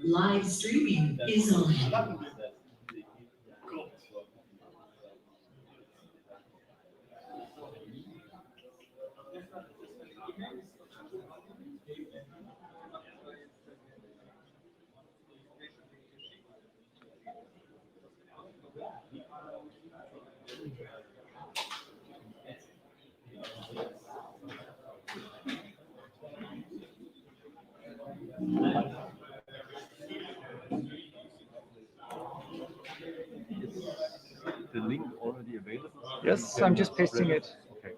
Live streaming is on. The link already available? Yes, I'm just pasting it. Okay.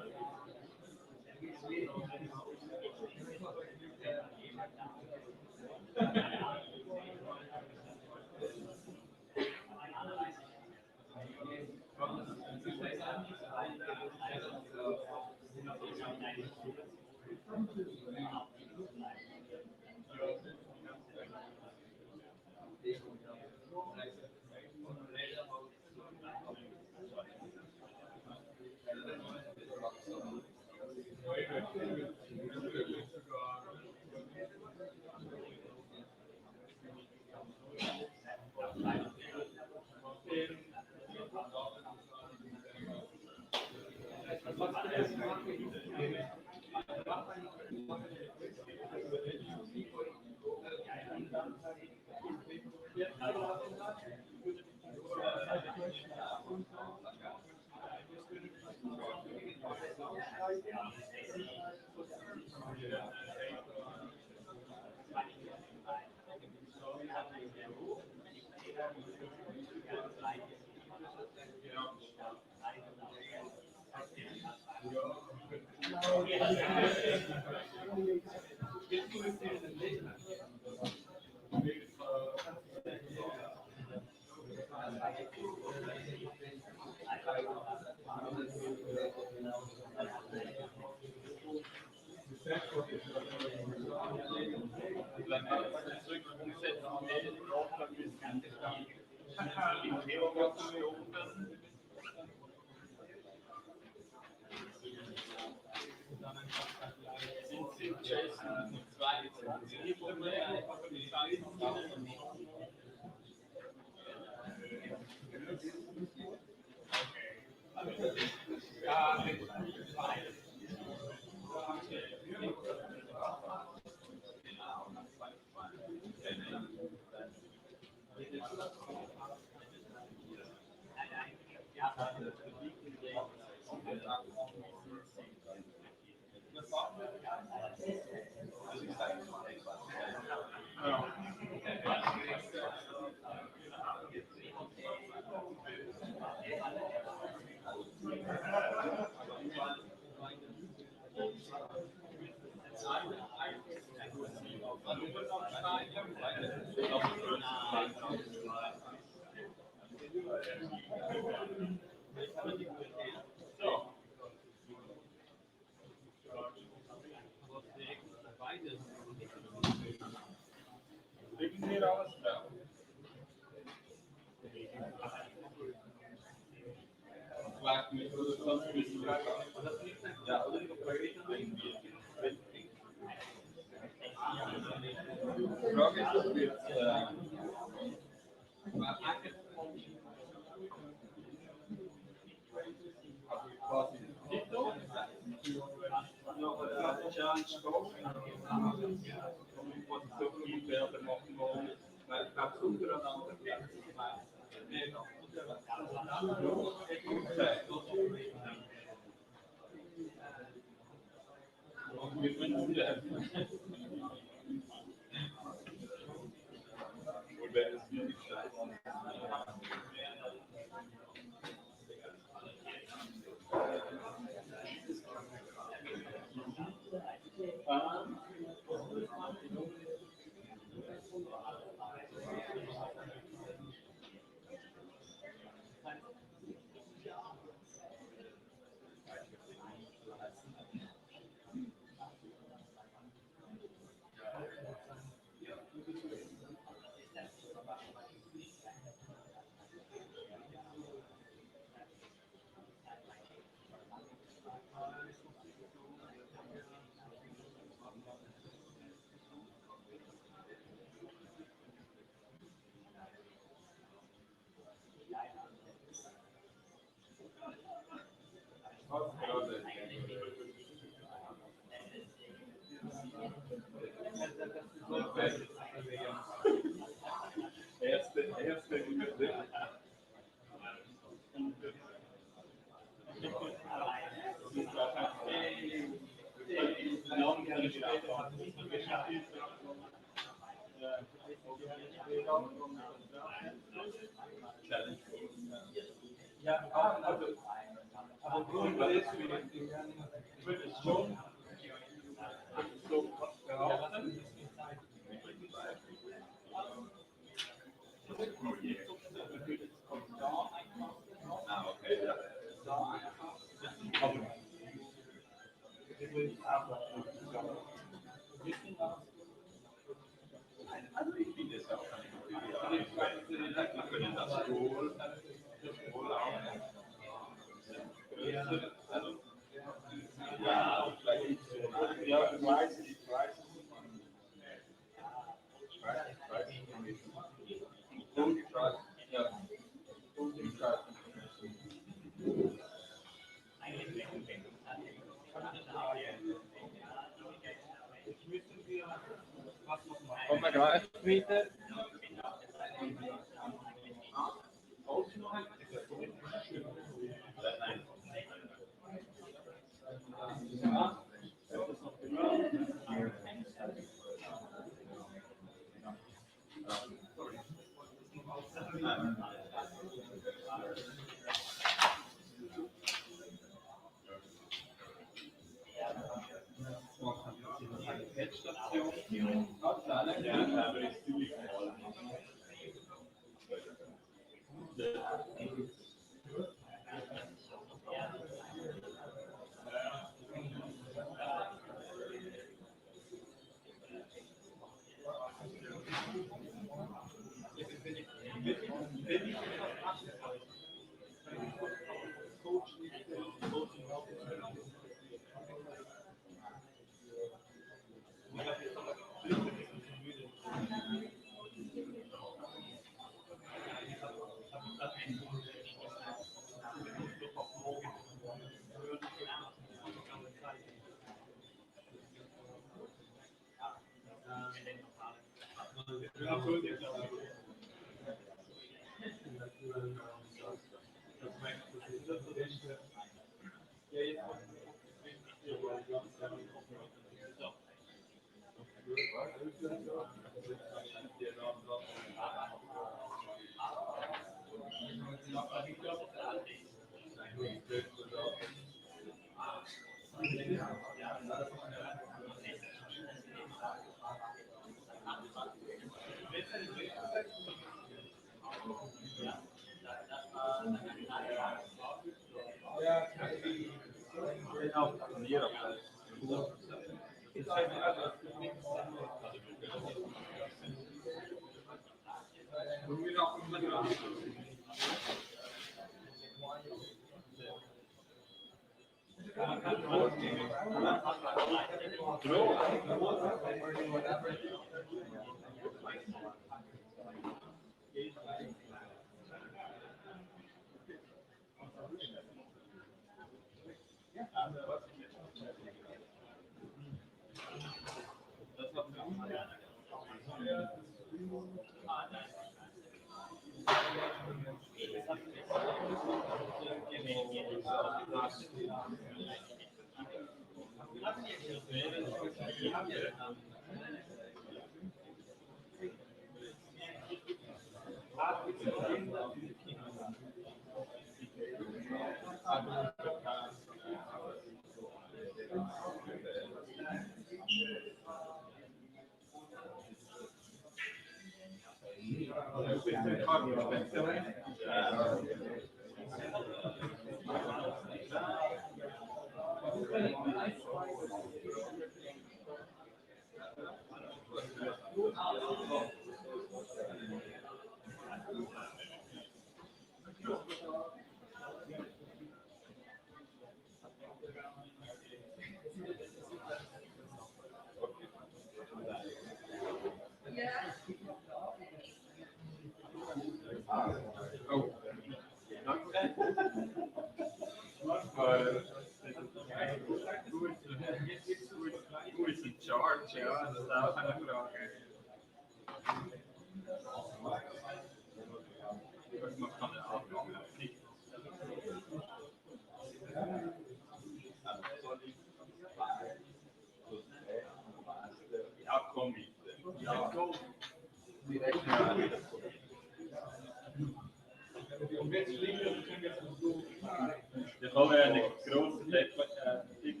die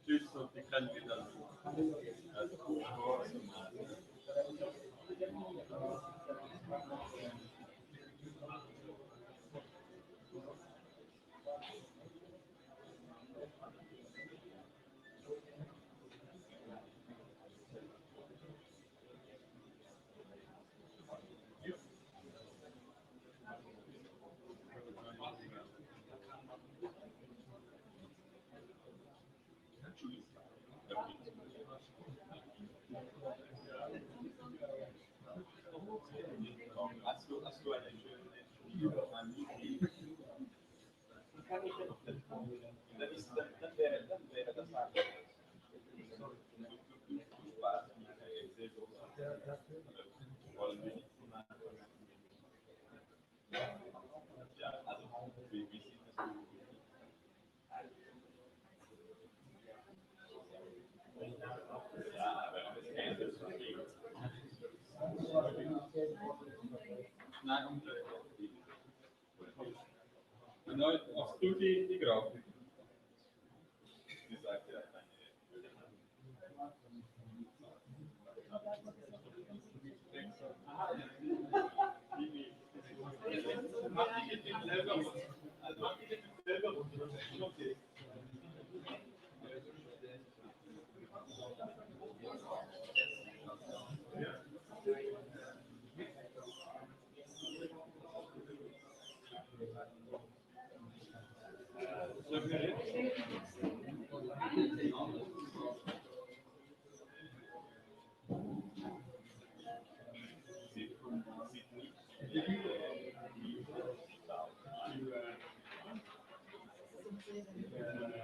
Typs und die können wir dann Hast du eine schöne dann wäre das anders. Du sparst mir sehr groß. Wollen wir nicht ja, also wie sieht das aus? Ja, aber das Geld ist nein, hast du die Grafik? Die sagt ja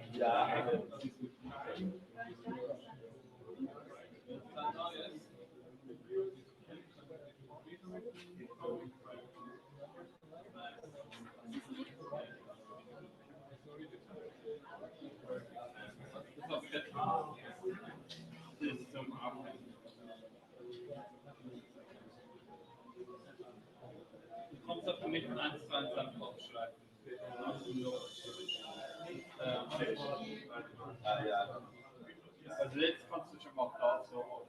ja, ist zum Arbeiten. Du kommst auf nicht 1,22 aufschreiben. Ja. Also jetzt kannst du schon mal da so aus.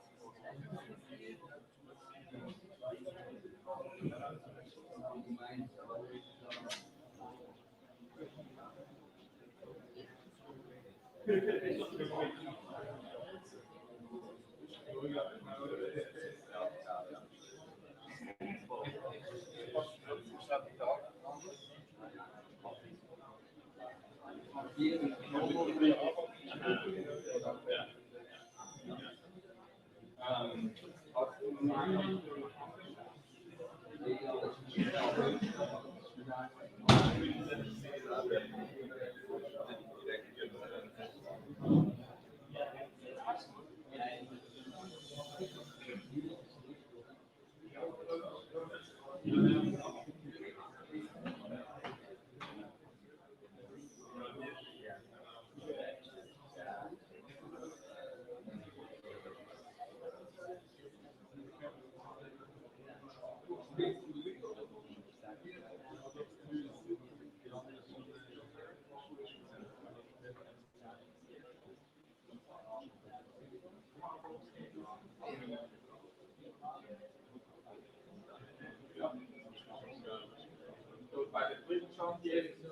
Bei der dritten Chance jetzt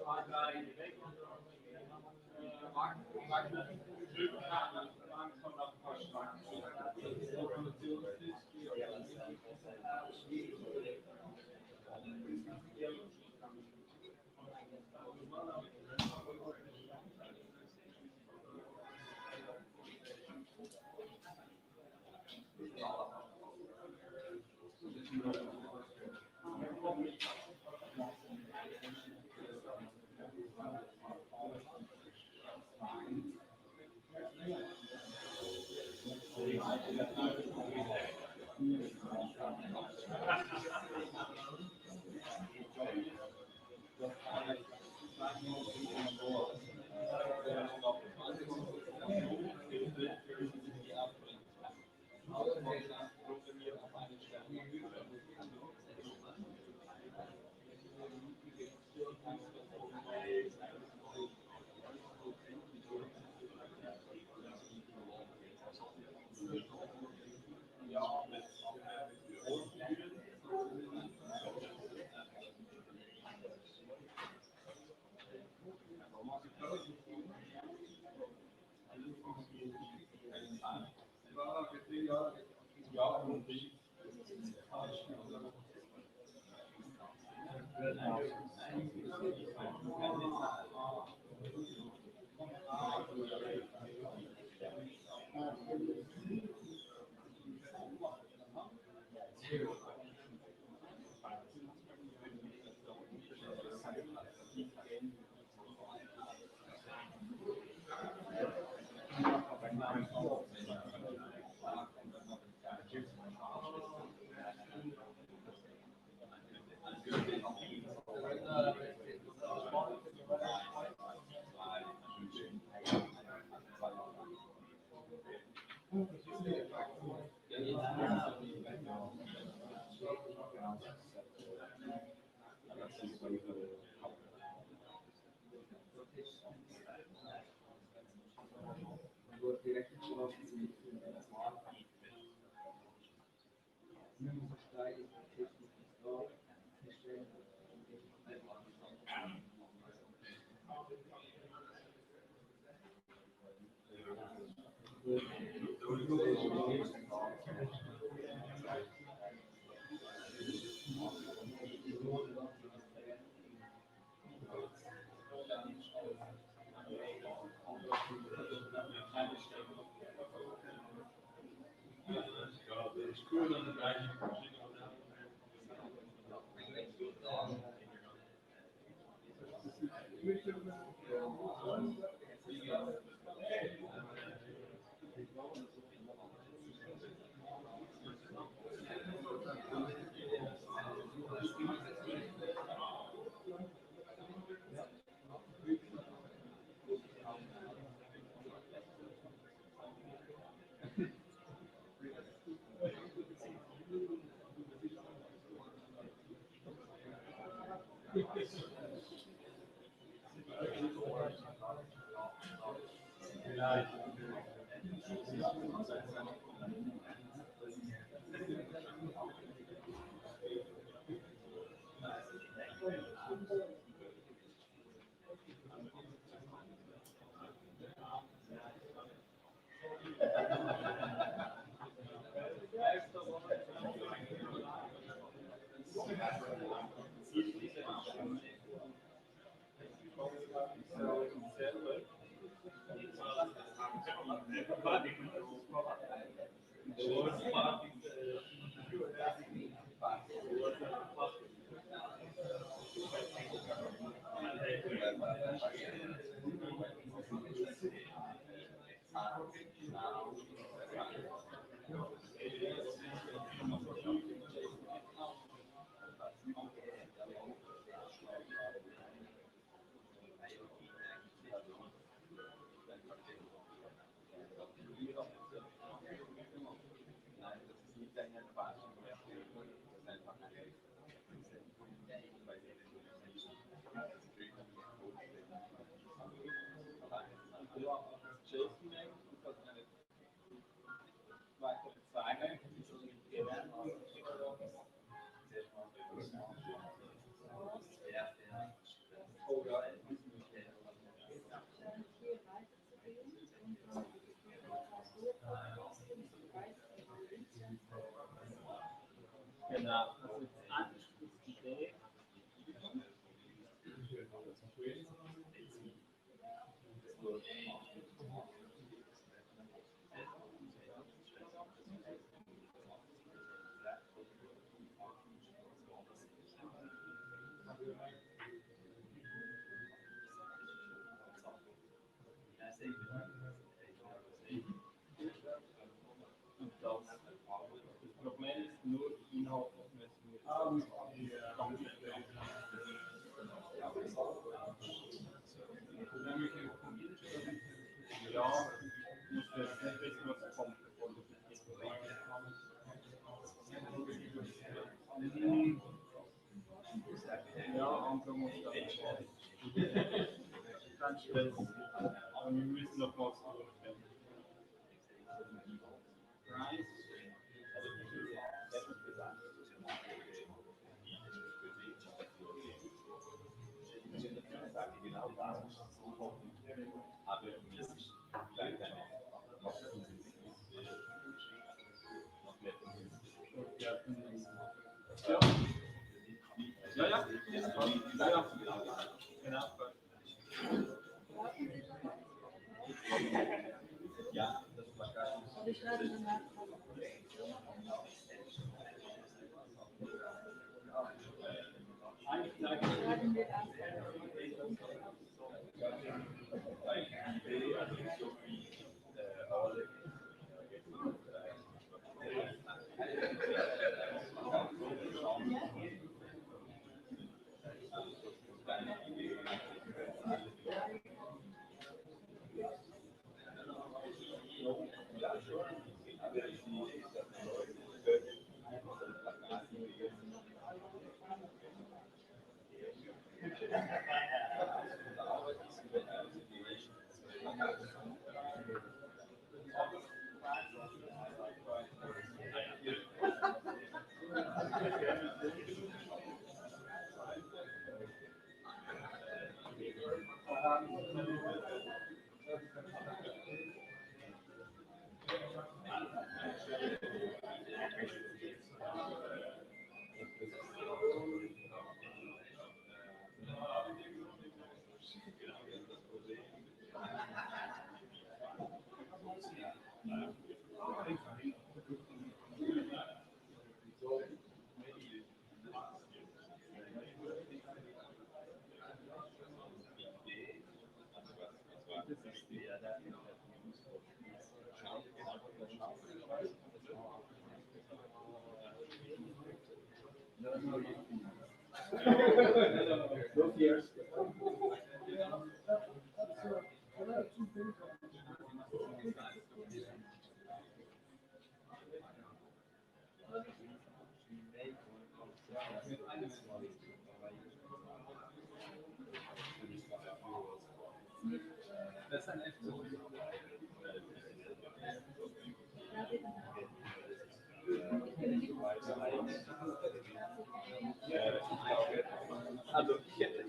Also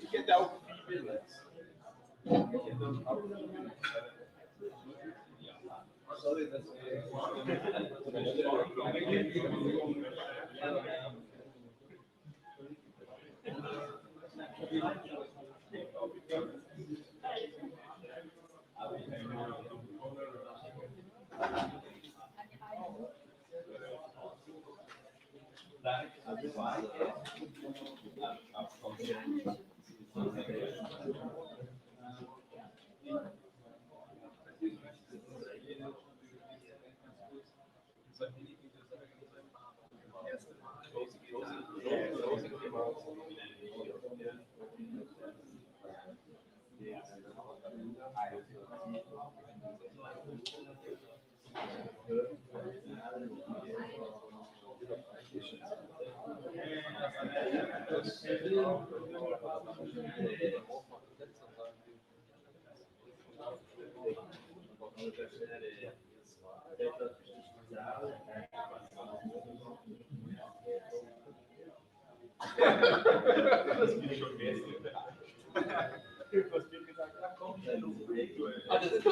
ich hätte auch viel Bilder. Sorry, dass das bin schon wesentlich. Was wird gesagt? Ah, das ist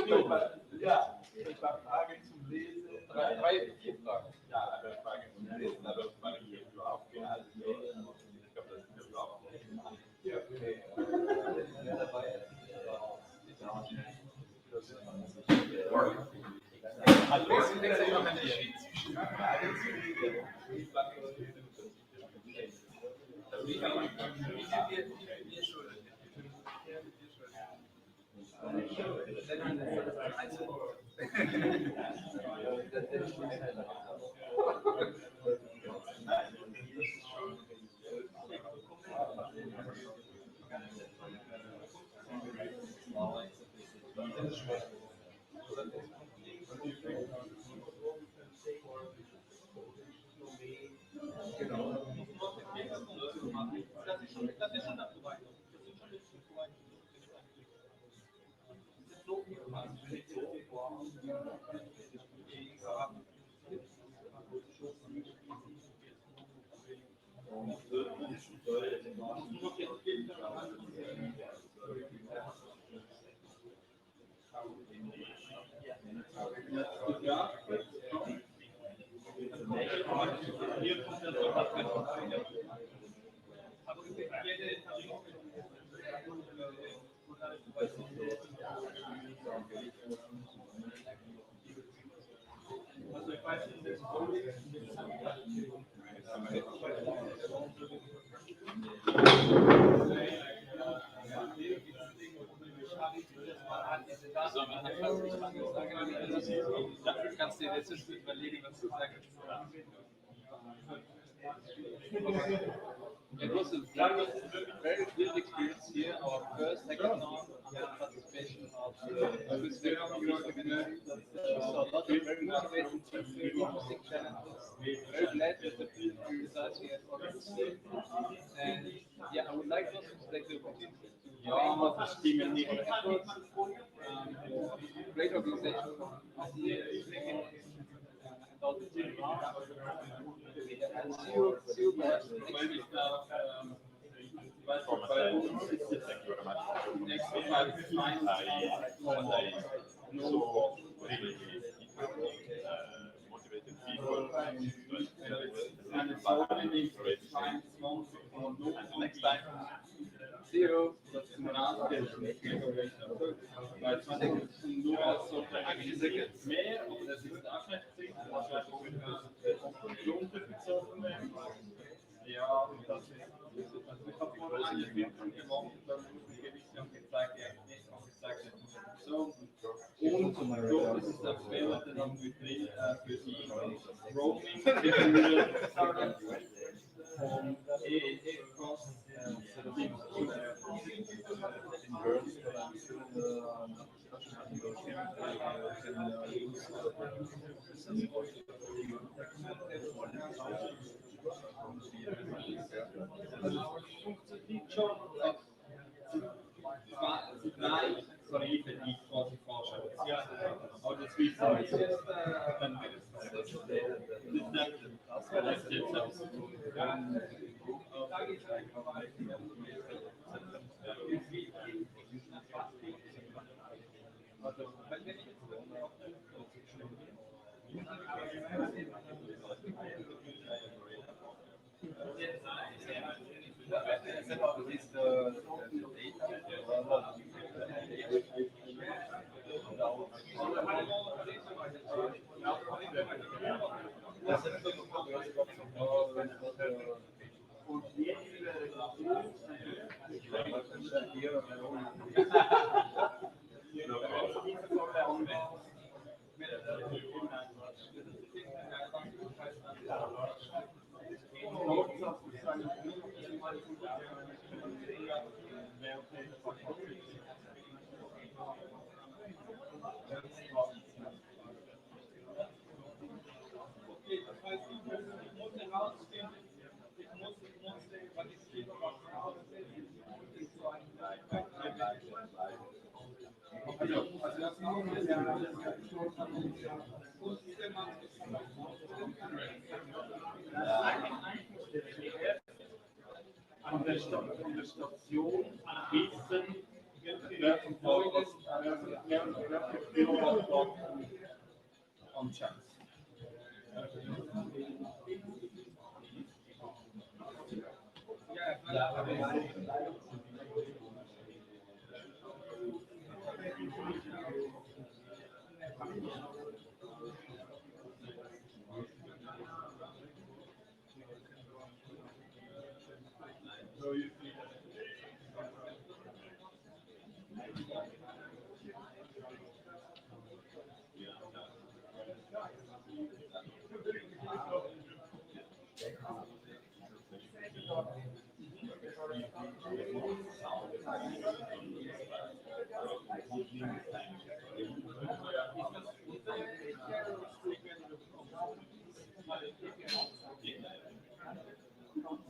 ja, ich war Fragen zum Lesen. Drei, vier Fragen. Ja, aber Fragen zum Lesen, aber Fragen hier überhaupt gehalten. Ich glaube, das ist überhaupt nicht. Ja, okay. Also, das ist jetzt immer meine Fragen zu lesen. Wie kann man wir schuld? kannst du dir jetzt überlegen, was du sagst. It was a very good experience here. Our first hackathon participation of Swiss Vector community. We saw a lot of very motivating teams, very interesting challenges. Very glad with the results we have already seen. And yeah, I would like also to take the opportunity to thank the team for the efforts. Great organization from here, and all the team around. And zero question. Thank you very much. Next week, I know really motivated people. And Next time. See you. mehr, aber das ist auch nicht drin. Ja, das ist. Also ich habe vorher eine Entwicklung gemacht, da muss ich gewisse angezeigt, die nicht angezeigt werden. So, und dort ist es das Werte dann mit drin für die Roaming von EEF-Kosten. Also funktioniert schon drei Tarife, die ich quasi vorstelle. Aber das wissen wir jetzt. Das jetzt aus. An der Station wissen, wer zum wer dort anschaut.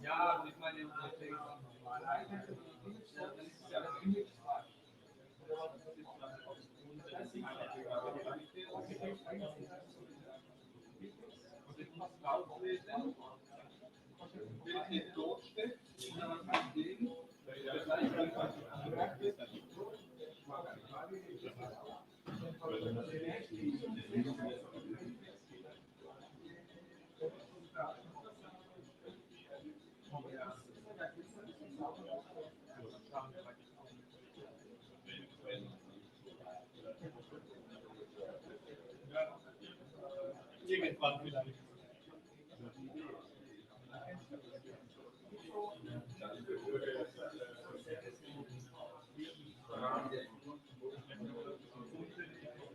Ja, ich meine, irgendwann vielleicht.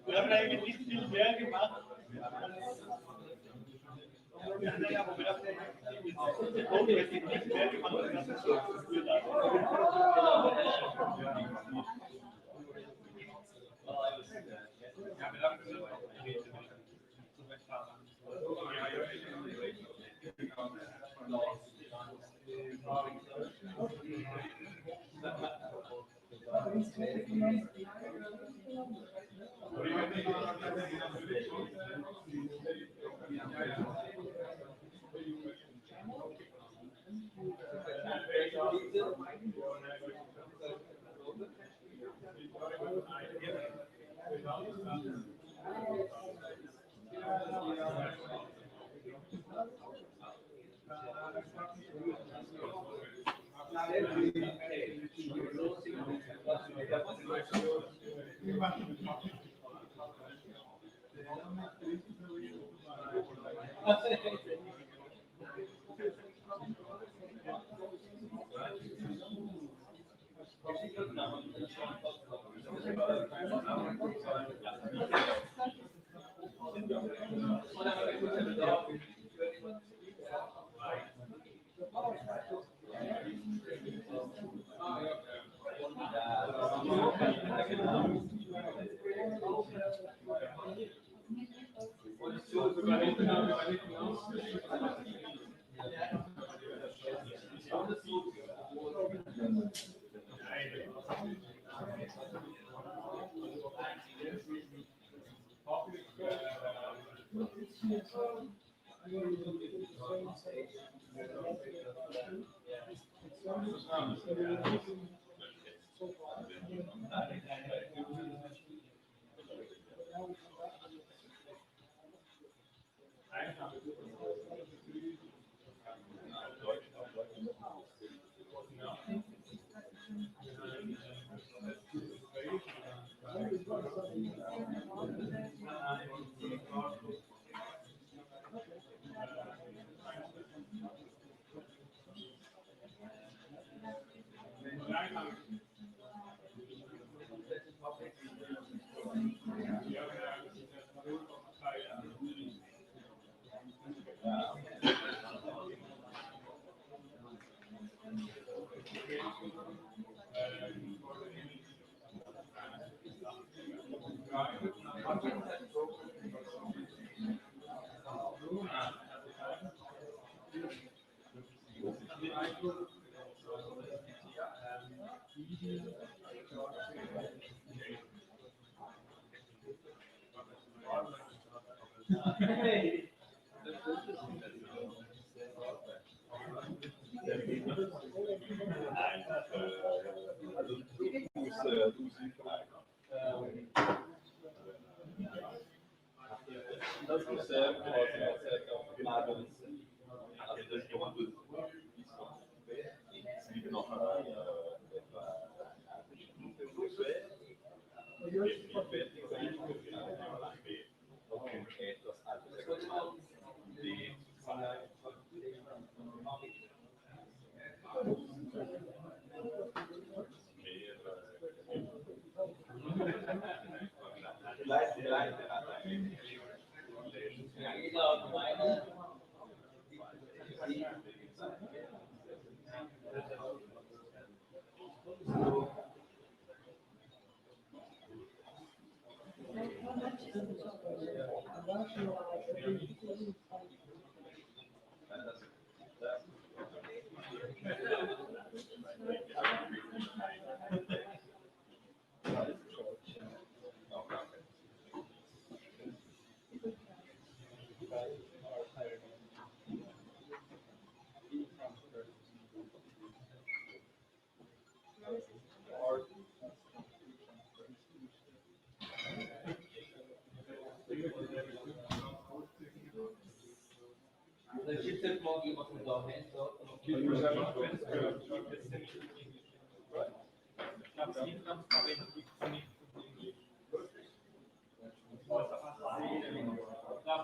Wir haben eigentlich nicht viel mehr gemacht. Ja, naja, wo wir das nicht mehr gemacht haben, das ist schon gefühlt. Ja, wir haben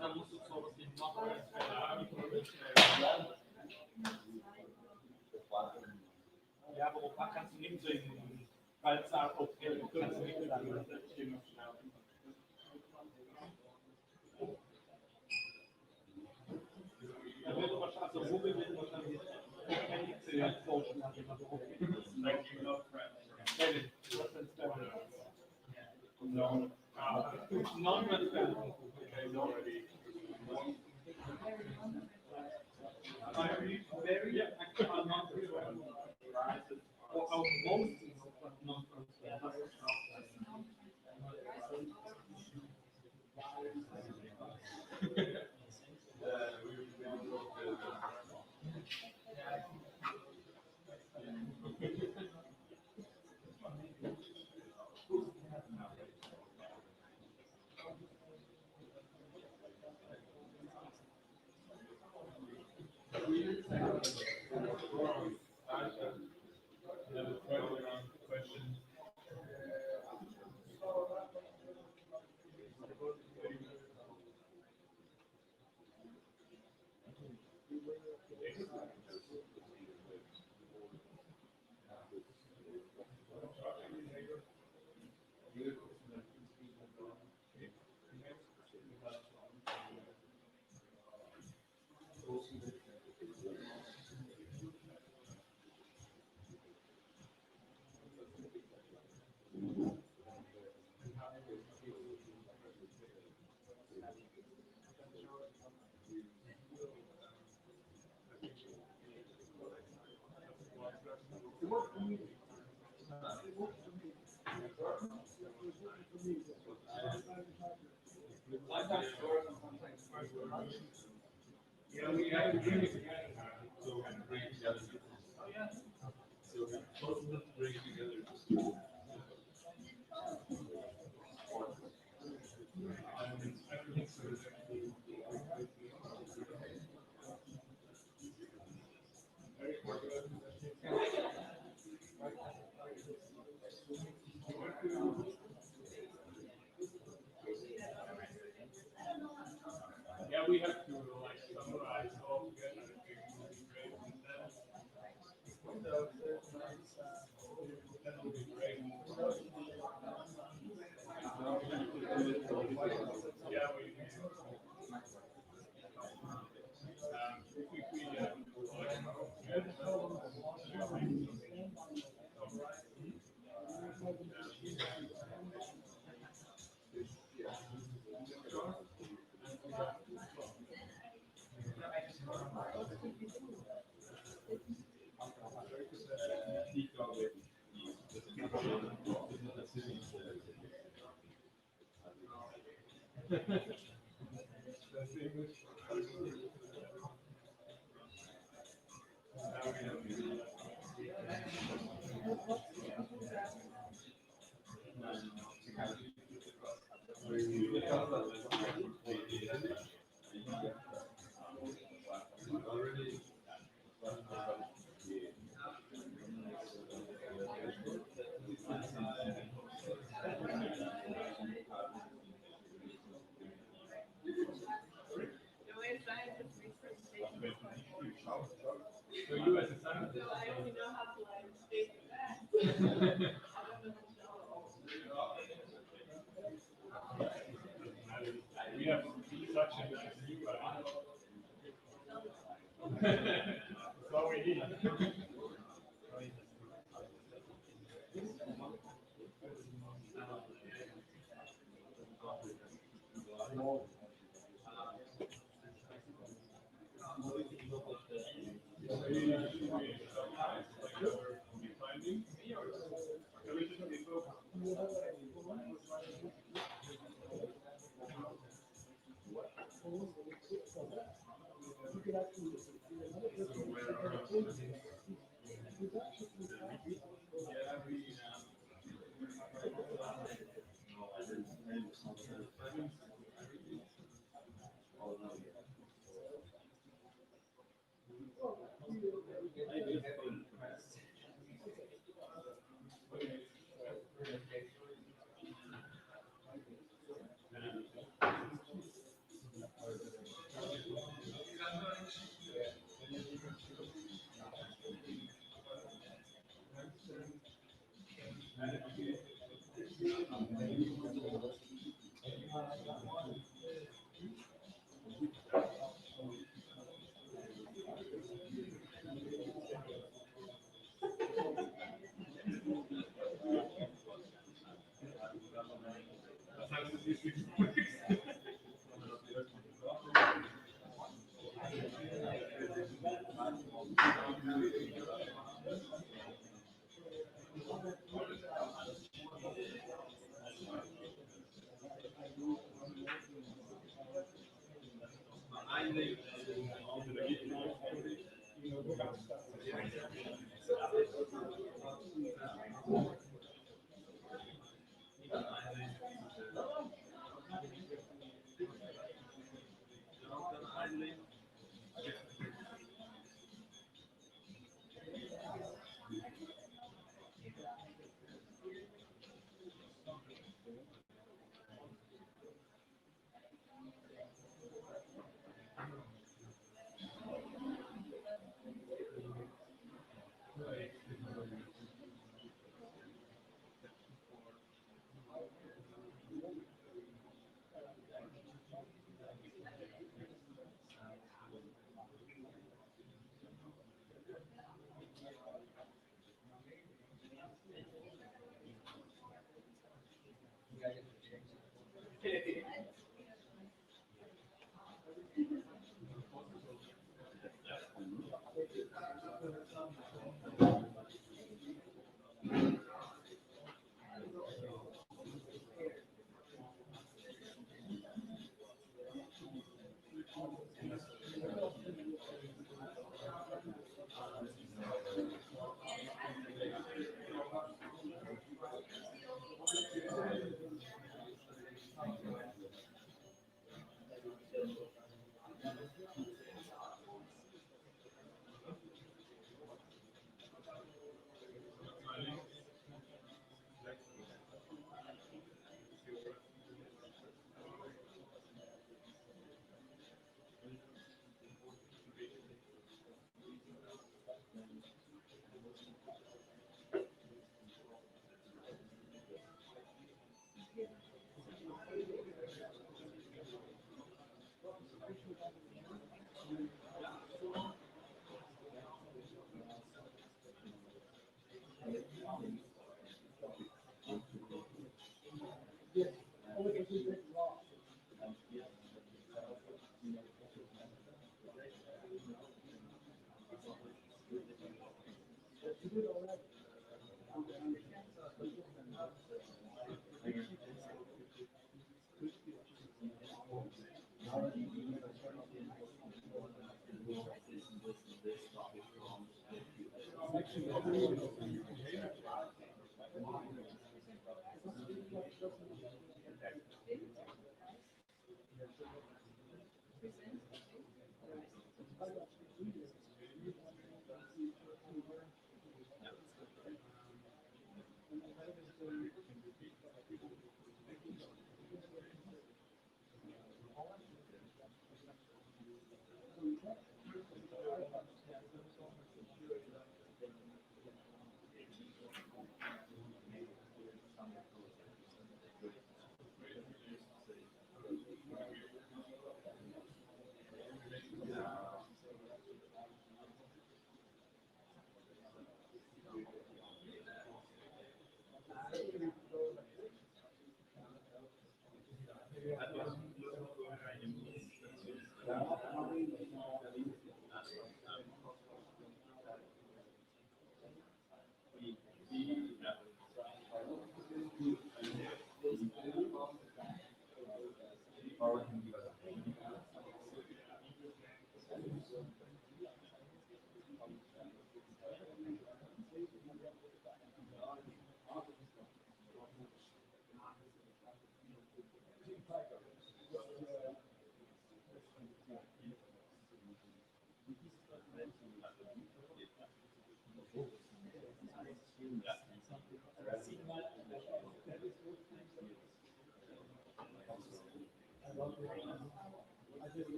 dann musst du sowas nicht machen. Ja, aber Opa kannst du nicht so in Ballzahl aufgehen, kannst du nicht sagen. non-transparent is already. Yeah, actually, I'm not really aware. Or our most non-transparent. Question. Yeah, we have to bring it together. So we can bring it together. So we both of them bring it together. Yeah, we have to like summarize all together. That would be great. Yeah, we. So you as a scientist. I only know how to like state that. We have such a nice view. That's all we need.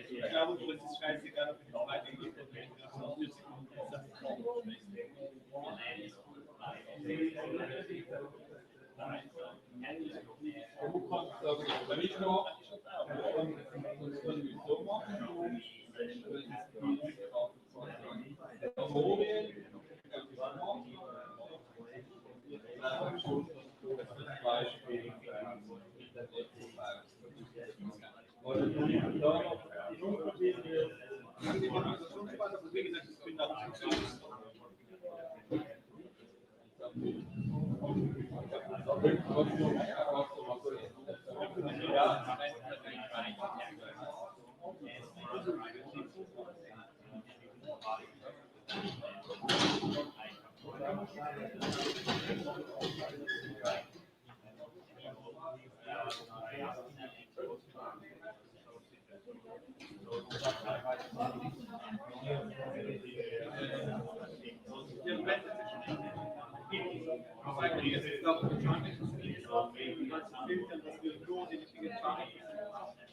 Ich glaube, uns ist scheißegal, ob es weitergeht. Wo kommt der Mikro? Das können wir so machen. Beispiel. Wie gesagt, ich bin da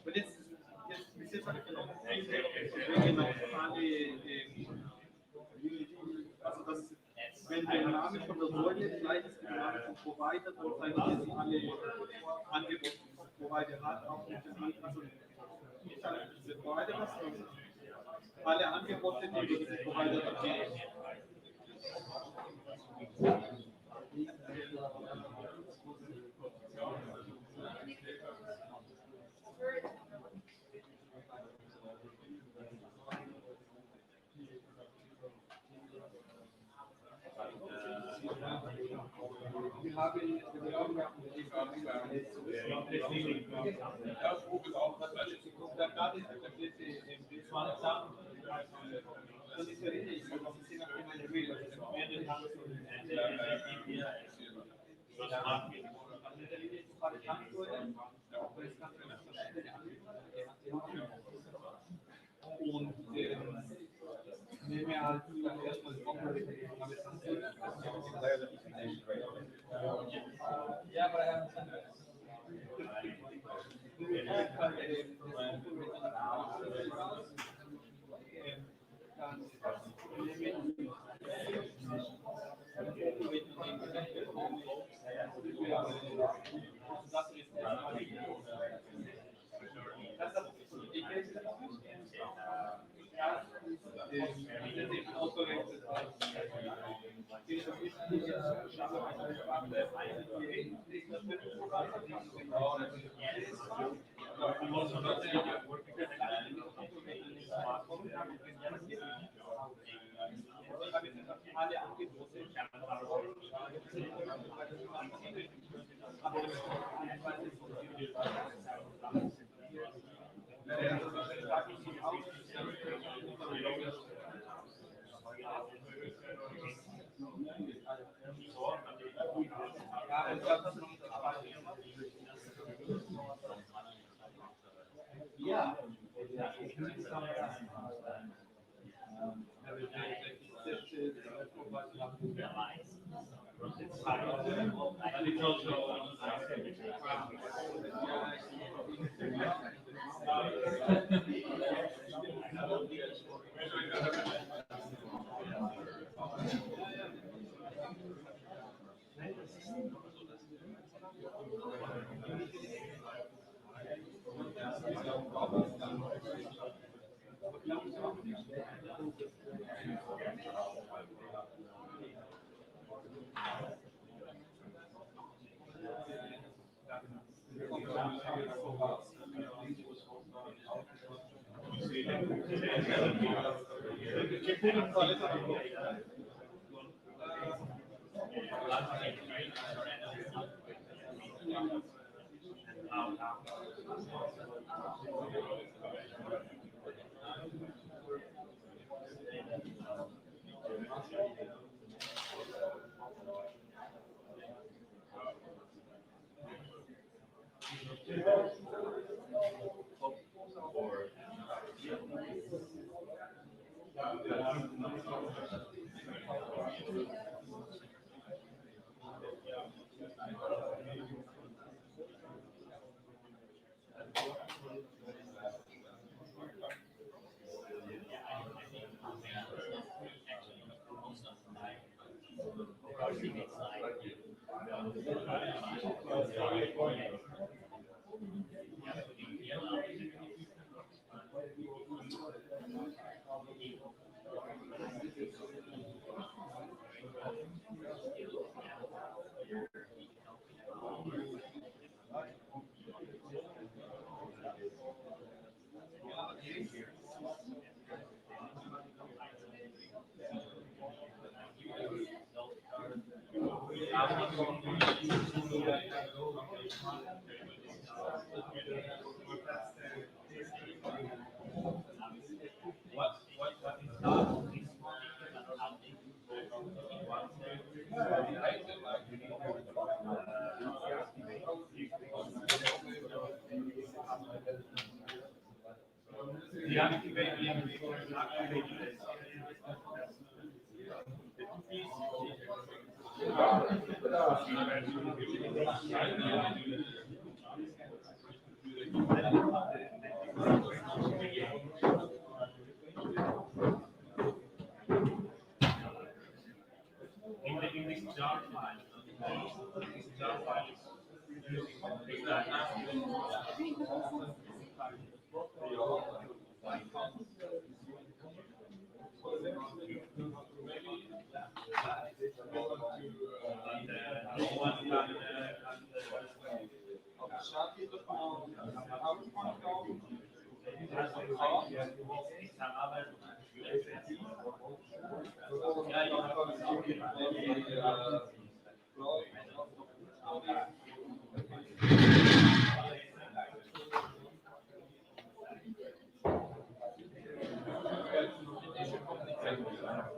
Und jetzt bis jetzt habe ich noch also das, wenn der Name von der Säule gleich ist wie der Name vom Provider, dann zeigen wir jetzt alle Angebotsprovider hat, auch mit dem also nicht alle diese Provider hast, sondern alle Angebote, die über diese Provider geben. Wir haben mehr als erstmal ja, aber Ja.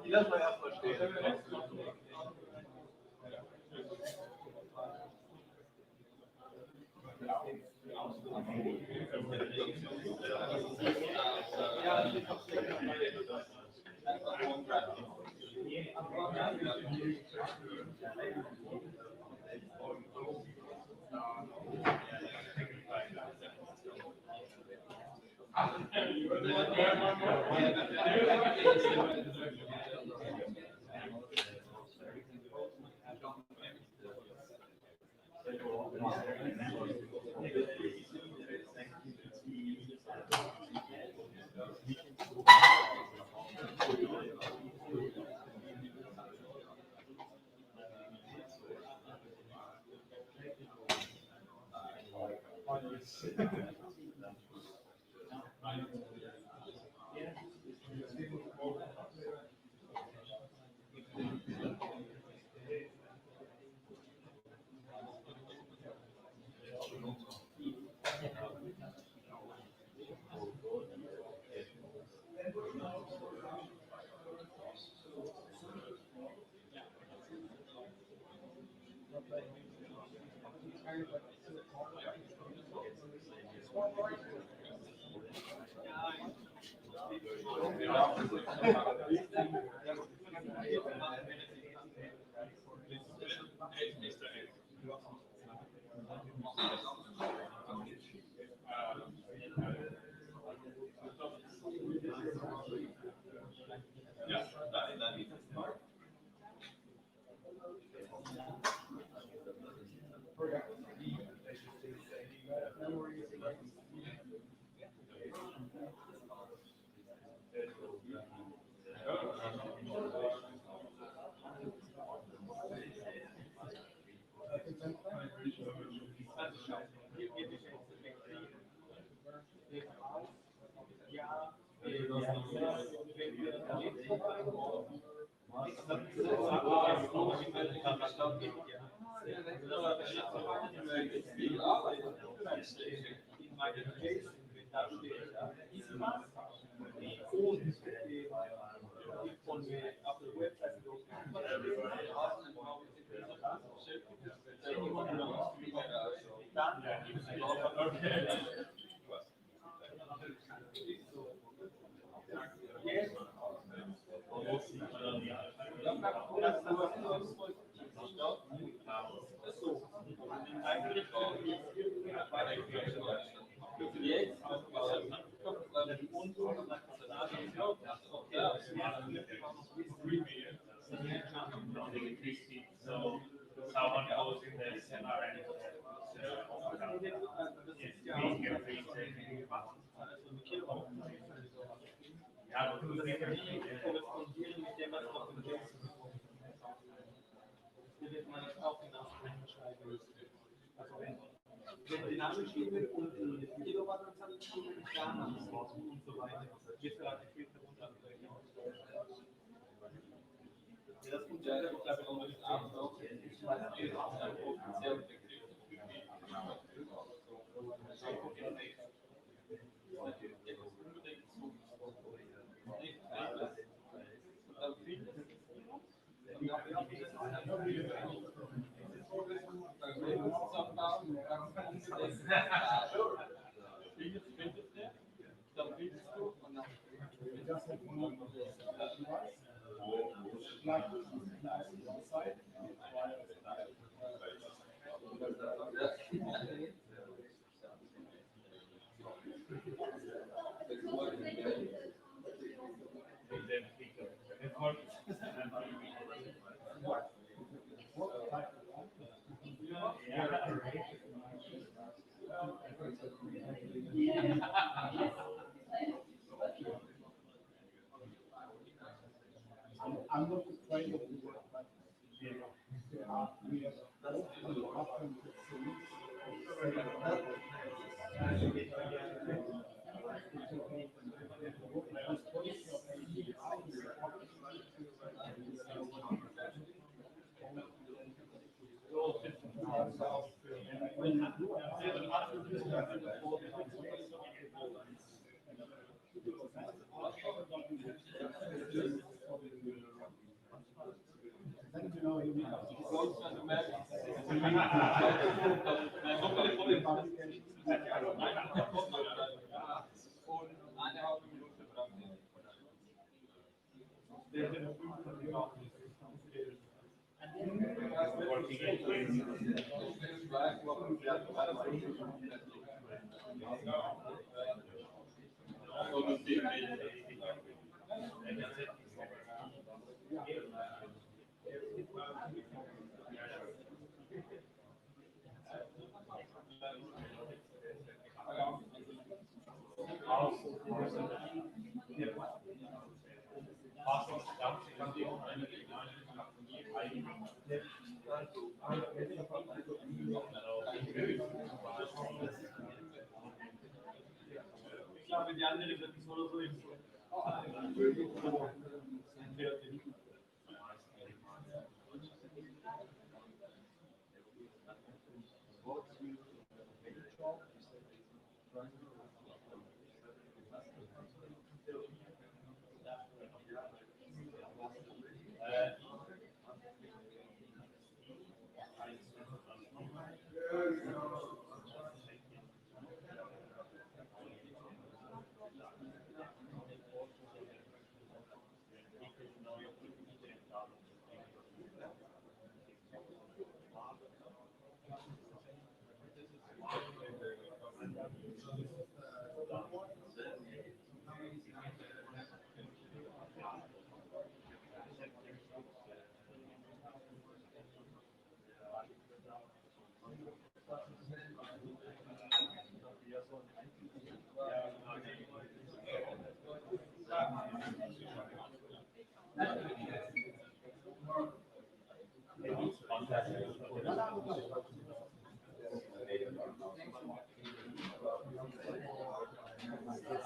Lass mal erstmal stehen.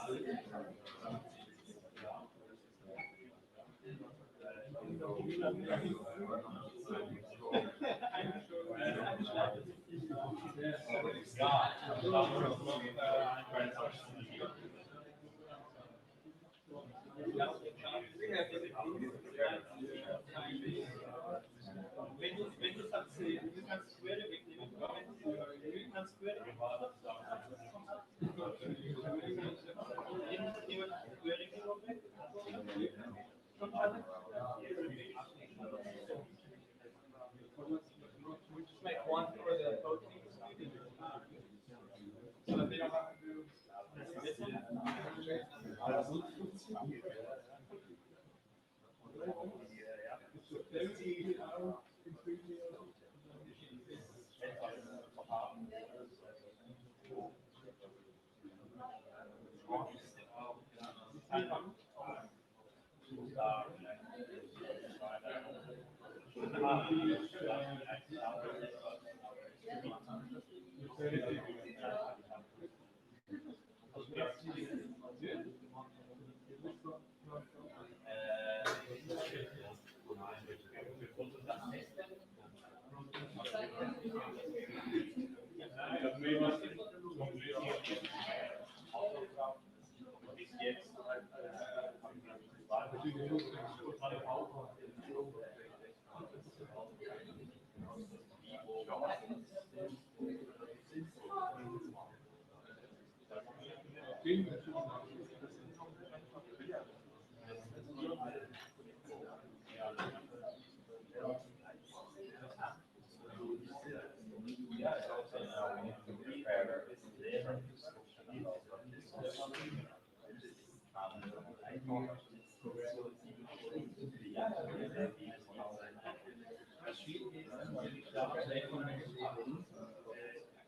Wenn du sagst, du kannst Query wegnehmen, du kannst Query just make one for the code teams. So that they don't have to do this one.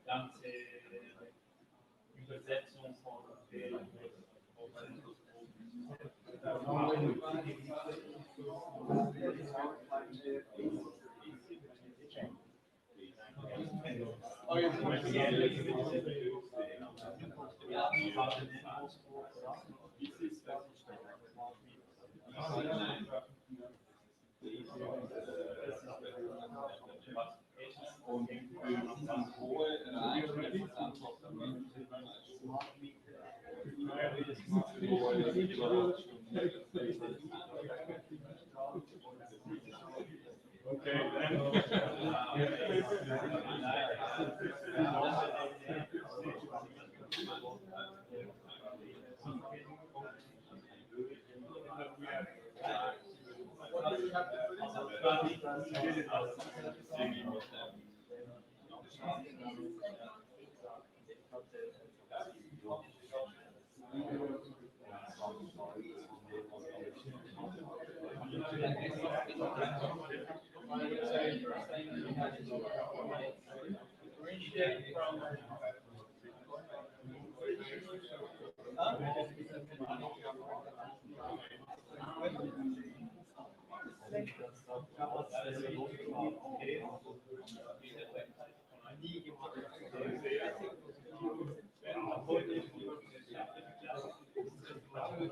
Ganze Übersetzung von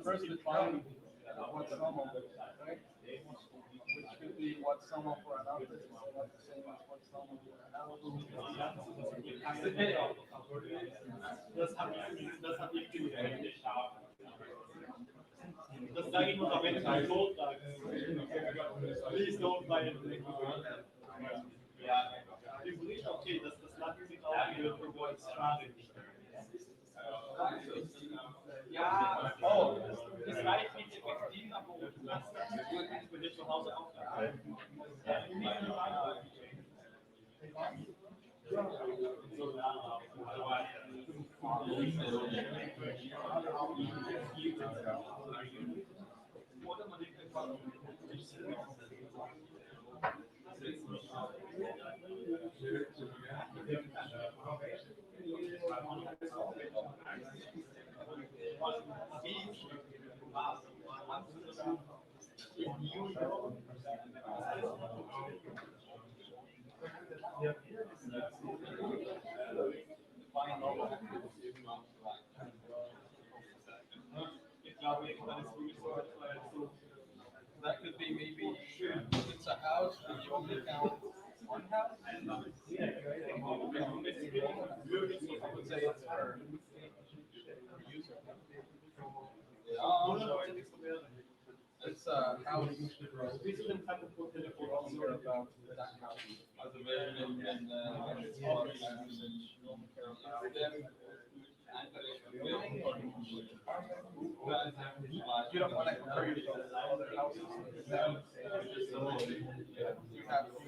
First define what sum of it, right? Which could be what sum of for an output is not the same as what sum of an output. Das hat irgendwie eine Schaf. Das sage ich nur, wenn ich einen Code sage. Please don't buy it. Ja, okay, das lassen sich auch irgendwo als Sprache nicht. Ja, oh, das reicht nicht effektiv, aber du kannst das für dich zu Hause auch. glaube, irgendwann ist wirklich so, that could be maybe it's a house, but you only count one house. I would say it's per user. It's a house. About that house. Also wenn it's all you don't want to compare yourself to other houses. You have your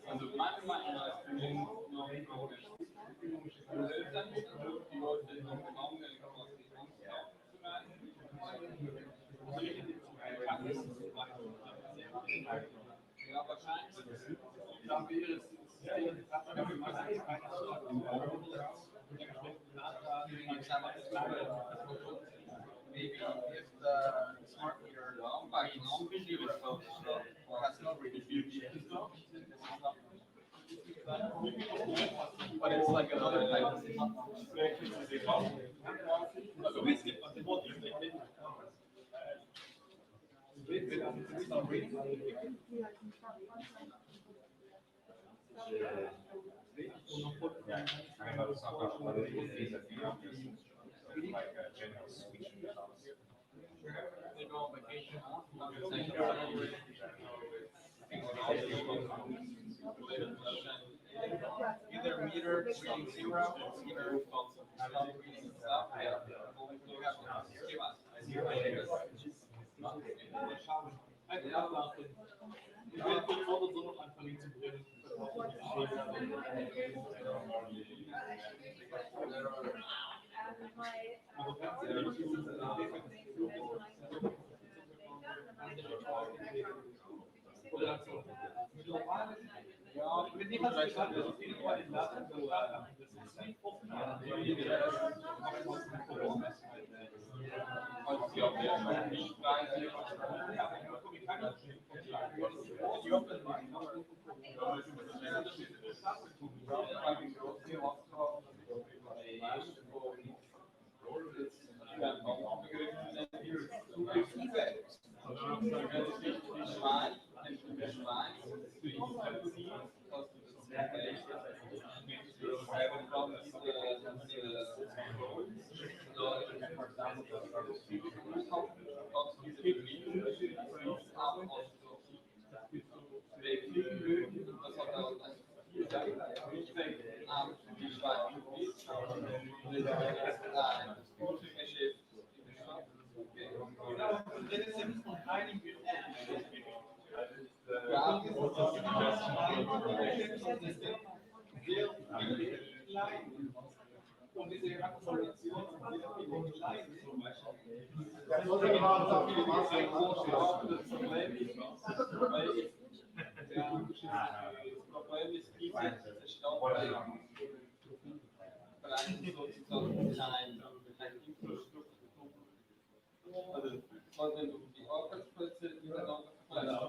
also meine Meinung nach ja, wahrscheinlich. Dann wäre es maybe if the smart meter has no reading, but it's like another type of system. Either meter reading zero, either stop reading stuff. Ja, ich bin nicht ganz sicher, dass ich den mal in Laden gesagt habe. Das ist nicht offen. Sondern die Arbeitsplätze, die dann auch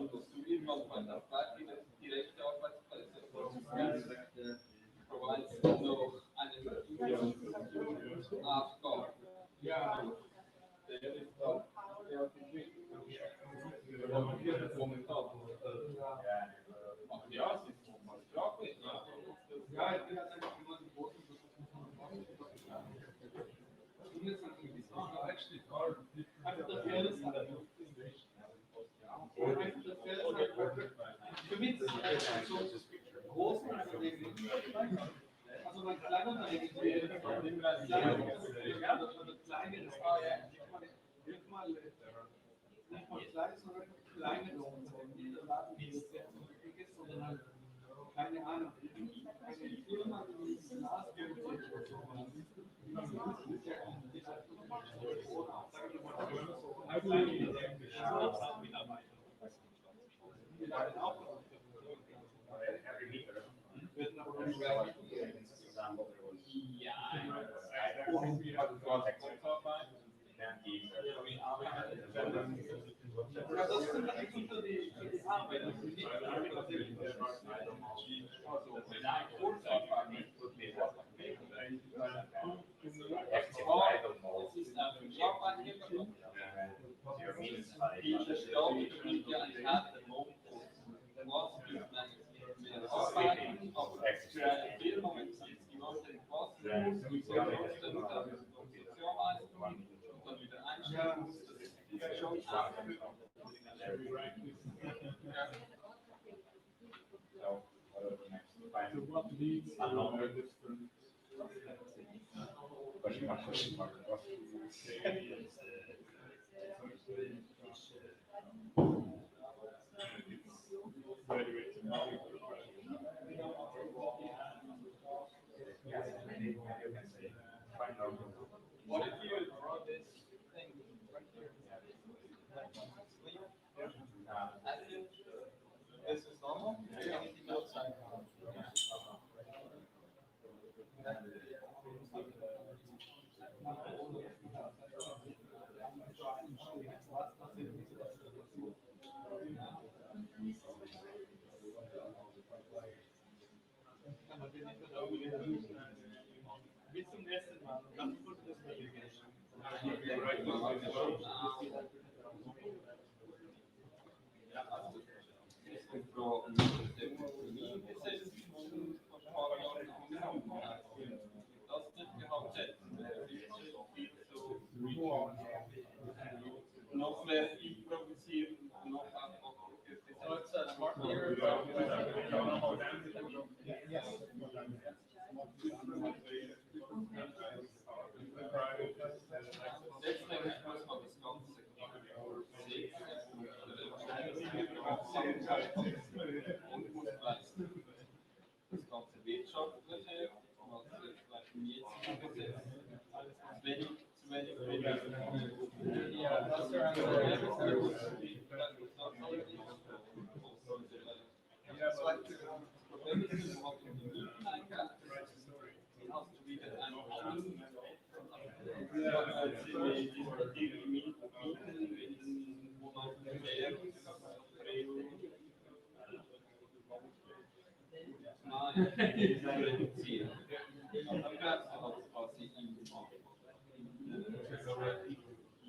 dass du irgendwann mal da bleibt, direkte Arbeitsplätze, provides noch einen Aufgabe. Ja, der ist da. Momentan. Ja, es ist ja, ich bin halt einfach immer die großen Kleineres, nicht mal klein, sondern kleineres Unternehmen. Der Laden ist sehr big ist, sondern halt, keine Ahnung, eine Firma, die Glaswürfel oder so macht. What if you draw this thing right here? This is normal. Anything outside? Bis zum nächsten Mal. Dann wird das noch mehr improvisieren, noch einfach. So it's a smart meter. Das ganze wirtschaftliche, was vielleicht im jetzigen Prozess zu wenig ja, das ist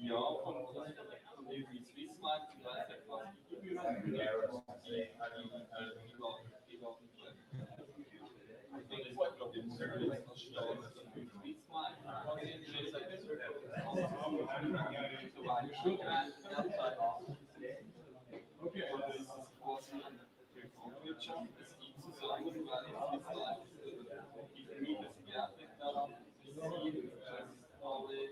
ja, von irgendwie Swissmark, ich weiß nicht, was die Gebühren sind. Ich denke, es war, glaube ich, im Service noch stark für Swissmark. Okay, und das ist quasi für Volkswirtschaft, es gibt sozusagen, weil Swissmark die Vermieter sind ja nicht daran interessiert, dass alle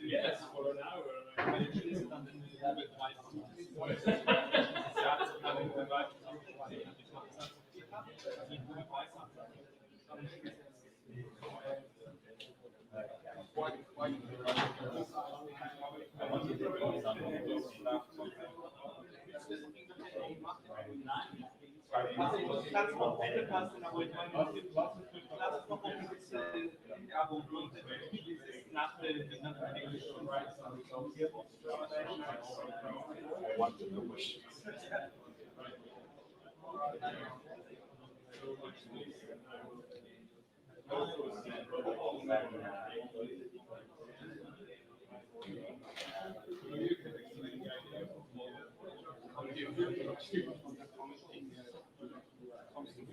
yes, for an hour. Ich kann es noch passen, aber ich meine, lass es noch ein bisschen Abo nach der englischen Kommst du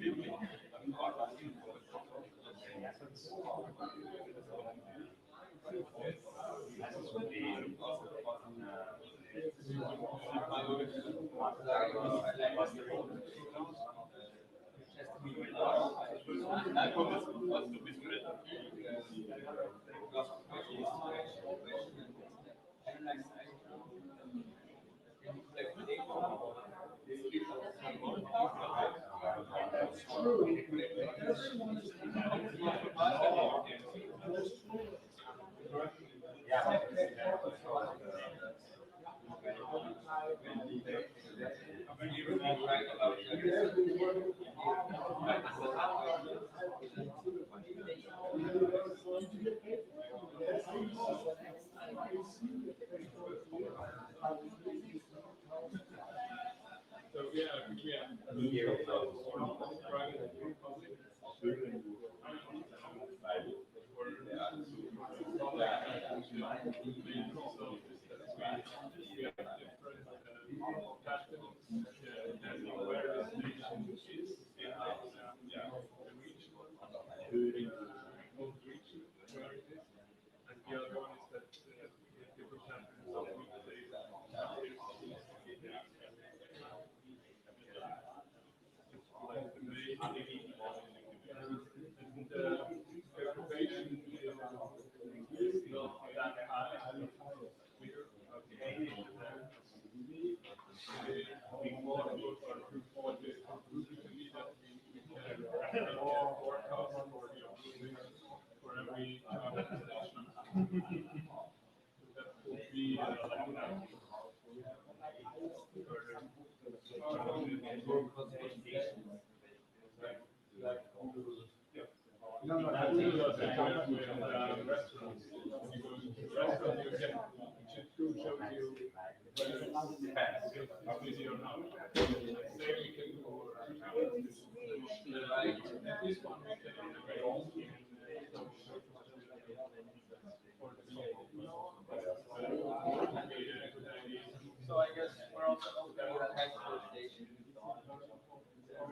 So I guess we're also open with a high school station.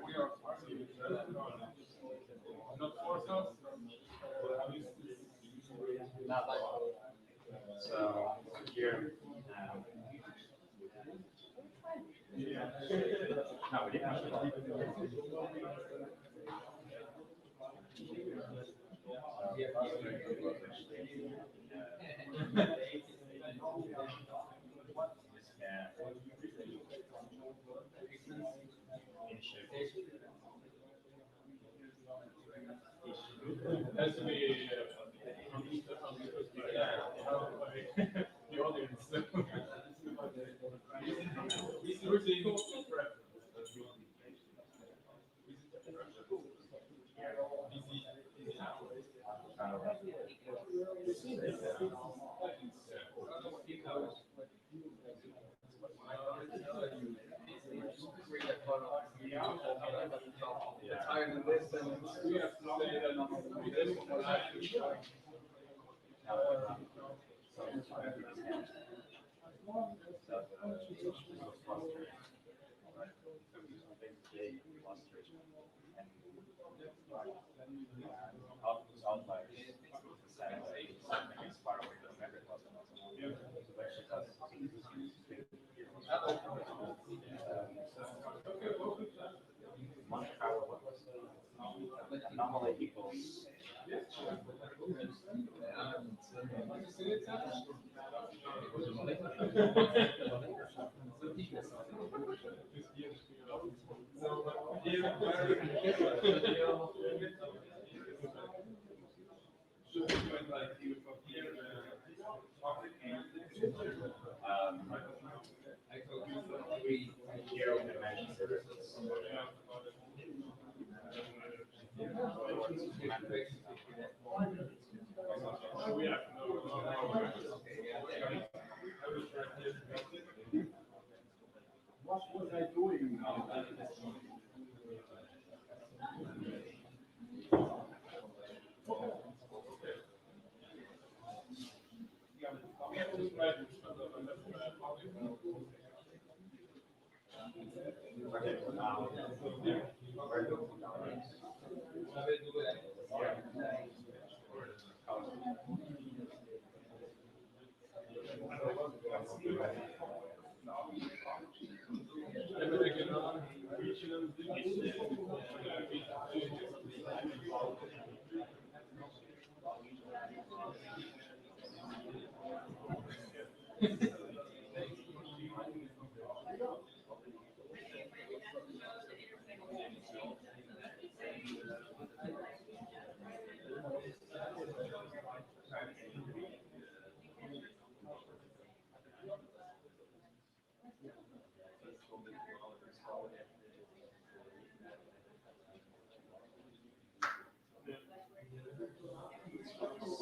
We are not forced us. Not like So here, no, we didn't. Has to be the audience. We're seeing preference. it's higher than this, then We have to say that we didn't Anomaly equals here we can imagine services. What was I doing?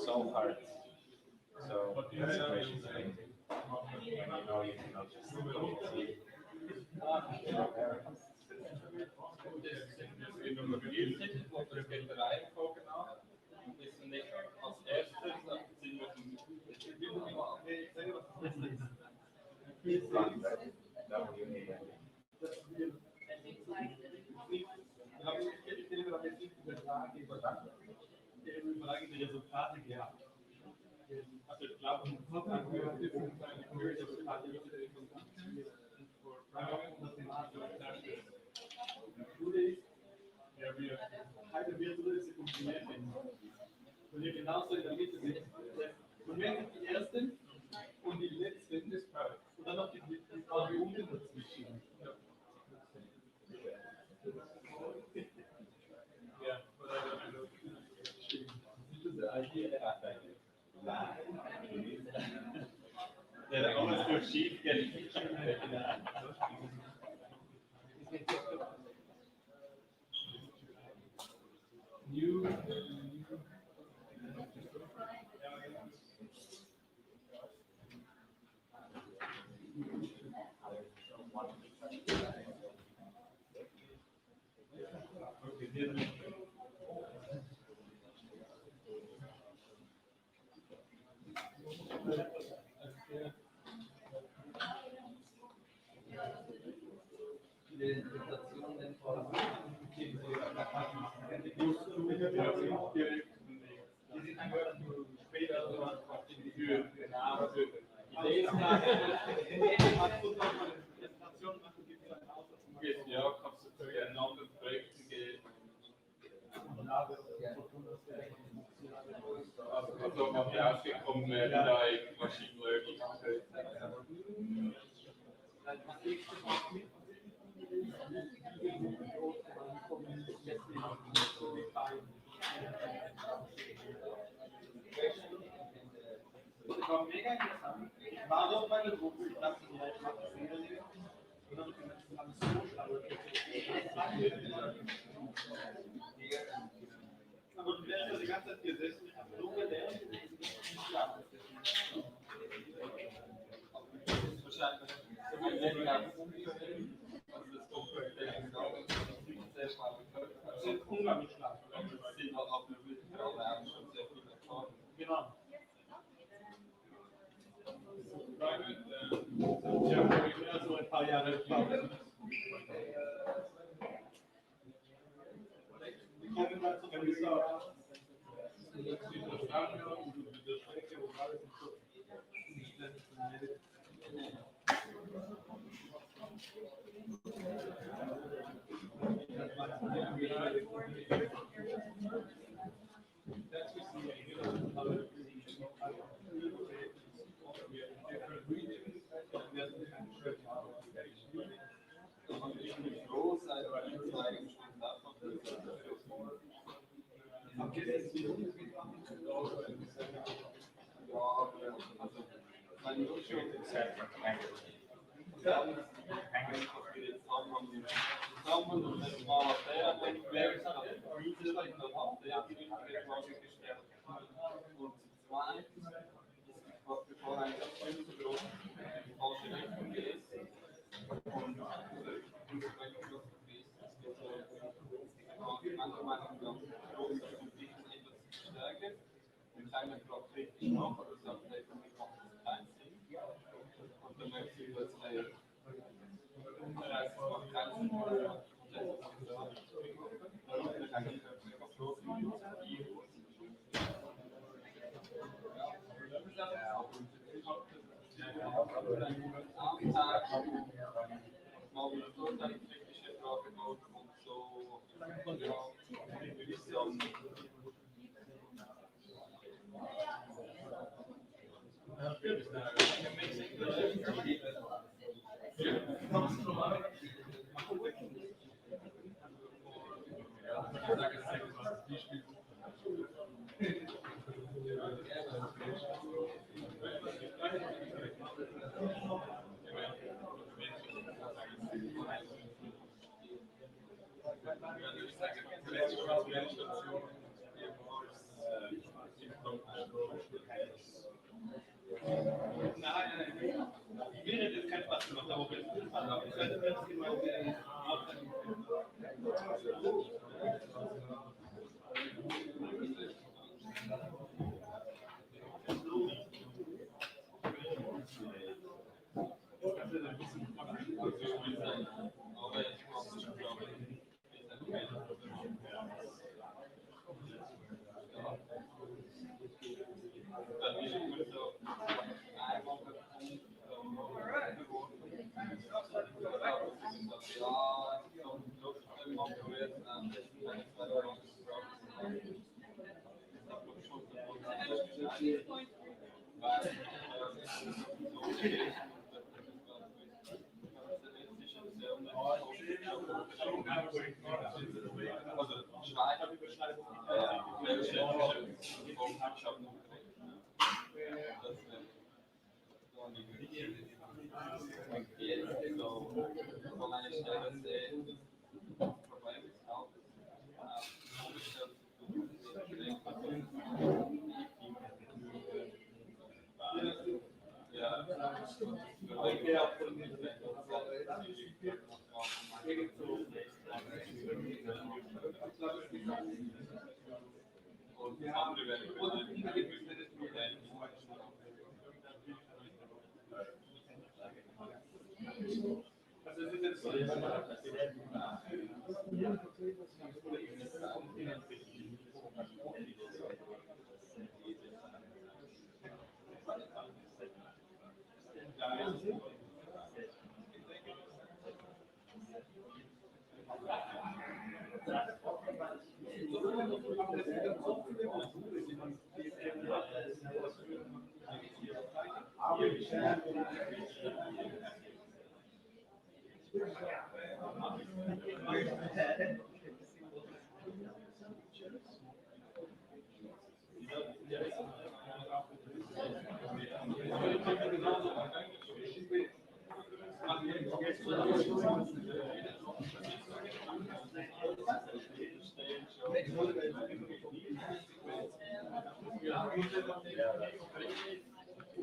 So hard. So the situation is amazing. You know, you cannot just see. Run, right? W-A-N. Die Resultate gehabt. Also ich glaube, die Resultate ja, wir keine virtuelle funktioniert nicht. Und hier genauso in der Mitte sind. Man merkt die ersten und die letzten und dann noch die unten dazwischen. Ja, der alles durch schief geht. New. Ja, kannst du zu einem anderen Projekt gehen. Also, man hat rausgekommen, da Machine Learning. Das war mega interessant. War doch bei der Gruppe, ich dachte, vielleicht macht das jeder nicht. Und dann haben wir so schlau. Aber du wärst ja die ganze Zeit gesessen, ich habe so gelernt. Wahrscheinlich. Das ist unglaublich schlau. Genau. Ja, also ein paar Jahre Pause. Ich habe mal so gesagt,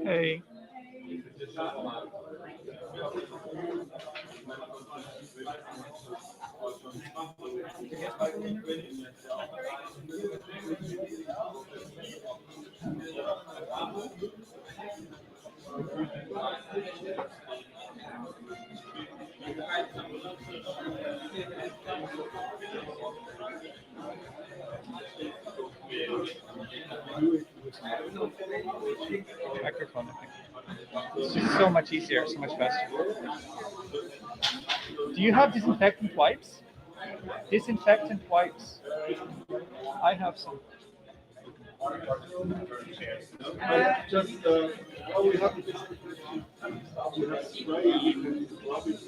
Hey. Microphone, I think. It's just so much easier, so much faster. Do you have disinfectant wipes? Disinfectant wipes. I have some. Just we have to we have spray and rub it.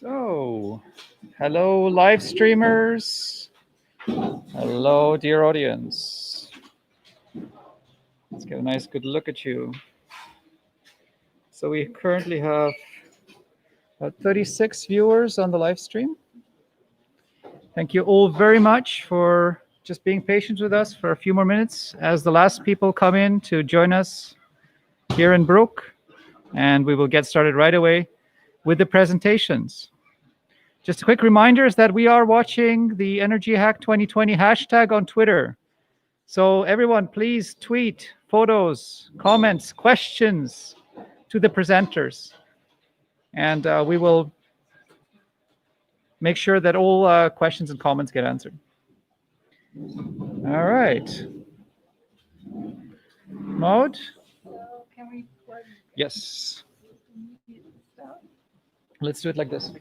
So, hello, live streamers. Hello, dear audience. Let's get a nice good look at you. So we currently have 36 viewers on the live stream. Thank you all very much for just being patient with us for a few more minutes as the last people come in to join us here in Brugg. And we will get started right away with the presentations. Just a quick reminder is that we are watching the Energy Hack 2020 hashtag on Twitter. So everyone, please tweet photos, comments, questions to the presenters. And we will make sure that all questions and comments get answered. All right. Maud? So can we plug Yes. stuff? Let's do it like this.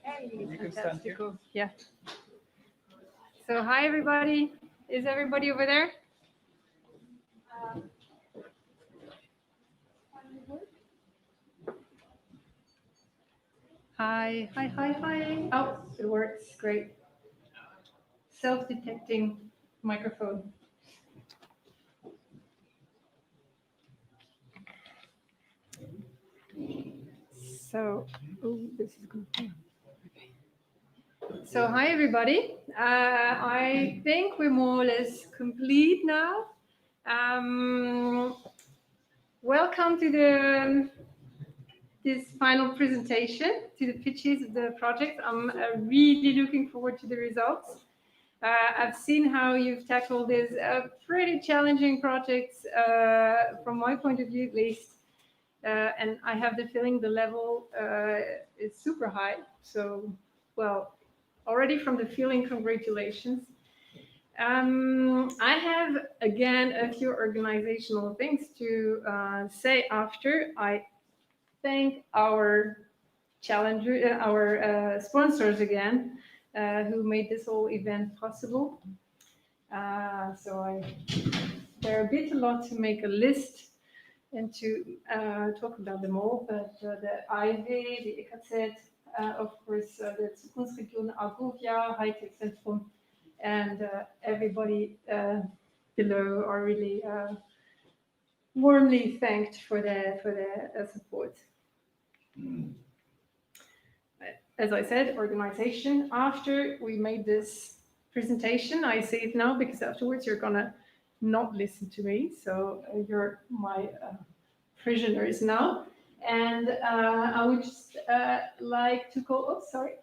Hey, can stand here. fantastical. Yeah. So hi everybody. Is everybody over there? Hi, hi, hi, hi. Oh, it works. Great. Self-detecting microphone. So, oh, this is good. Okay. So hi everybody. I think we're more or less complete now. Welcome to this final presentation, to the pitches of the project. I'm really looking forward to the results. I've seen how you've tackled these pretty challenging projects from my point of view at least. And I have the feeling the level is super high. So, well, already from the feeling, congratulations. I have, again, a few organizational things to say after. I thank our challenger, our sponsors again, who made this whole event possible. There are a lot to make a list and to talk about them all, but the IV, the EKZ, of course, the Zukunftsregion Argovia, Hightech Zentrum, and everybody below are really warmly thanked for their support. As I said, organization. After we made this presentation, I say it now because afterwards you're gonna not listen to me, so you're my prisoners now. And I would just like to call. Oh, sorry.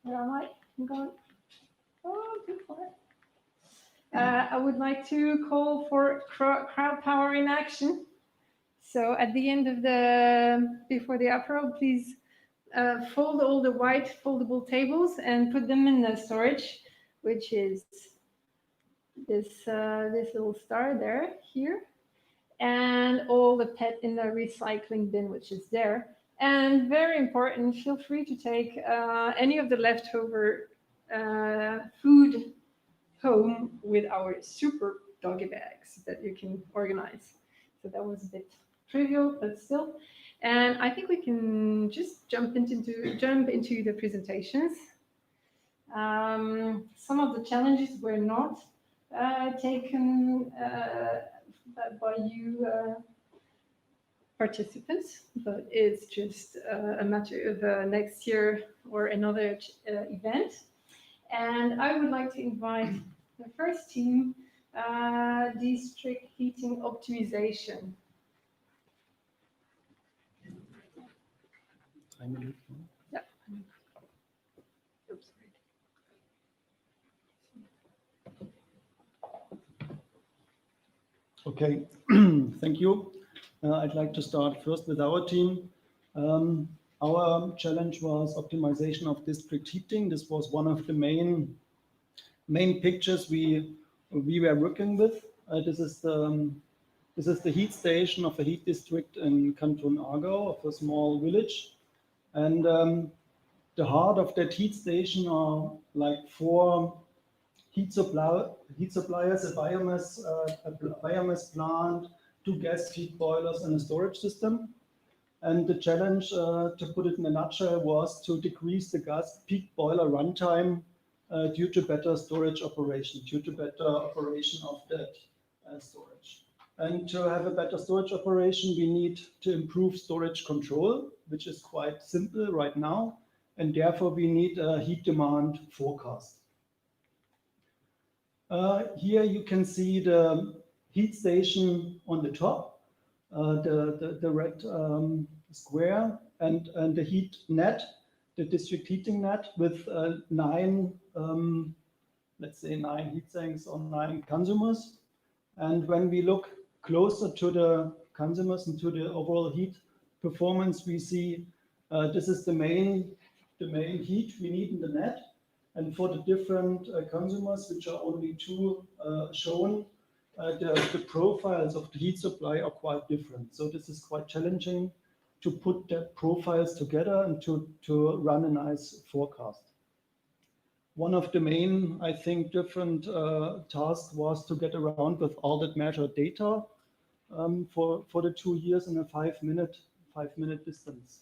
Where am I? I'm going. Oh, too far. I would like to call for crowd power in action. So at the end of before the apéro, please fold all the white foldable tables and put them in the storage, which is this little star there, here, and all the PET in the recycling bin, which is there. And very important, feel free to take any of the leftover food home with our super doggy bags that you can organize. So that was a bit trivial, but still. And I think we can just jump into the presentations. Some of the challenges were not taken by you participants, but it's just a matter of next year or another event. And I would like to invite the first team, district heating optimization. Yeah. Oops. Okay, thank you. I'd like to start first with our team. Our challenge was optimization of district heating. This was one of the main pictures we were working with. This is the heat station of a heat district in Canton Aargau, of a small village. And the heart of that heat station are like 4 heat suppliers, a biomass plant, 2 gas heat boilers, and a storage system. And the challenge, to put it in a nutshell, was to decrease the gas peak boiler runtime due to better storage operation, of that storage. And to have a better storage operation, we need to improve storage control, which is quite simple right now. And therefore, we need a heat demand forecast. Here you can see the heat station on the top, the red square, and the heat net, the district heating net with 9, let's say 9 heat sinks on 9 consumers. And when we look closer to the consumers and to the overall heat performance, we see this is the main heat we need in the net. And for the different consumers, which are only 2 shown, the profiles of the heat supply are quite different. So this is quite challenging to put the profiles together and to run a nice forecast. One of the main, I think, different tasks was to get around with all that measured data for the 2 years in a 5-minute distance.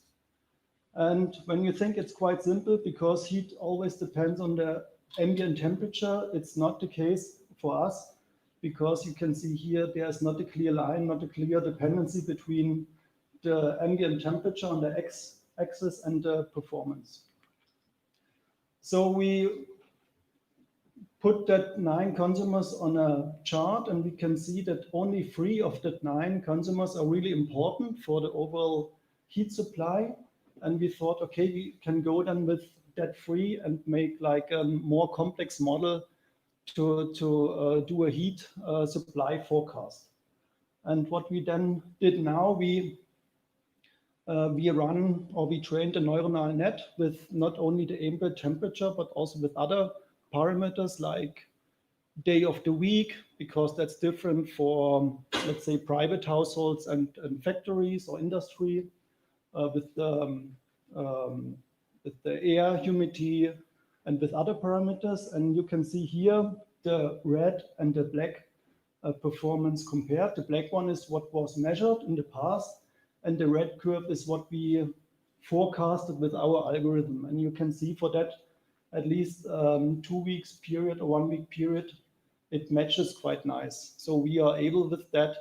And when you think it's quite simple, because heat always depends on the ambient temperature, it's not the case for us, because you can see here there's not a clear line, not a clear dependency between the ambient temperature on the x-axis and the performance. So we put that 9 consumers on a chart, and we can see that only 3 of that 9 consumers are really important for the overall heat supply. And we thought, okay, we can go then with that 3 and make like a more complex model to do a heat supply forecast. And what we then did now, we trained a neuronal net with not only the ambient temperature, but also with other parameters like day of the week, because that's different for, let's say, private households and factories or industry, with the air, humidity, and with other parameters. And you can see here the red and the black performance compared. The black one is what was measured in the past, and the red curve is what we forecasted with our algorithm. And you can see for that at least 2 weeks period or 1 week period, it matches quite nice. So we are able with that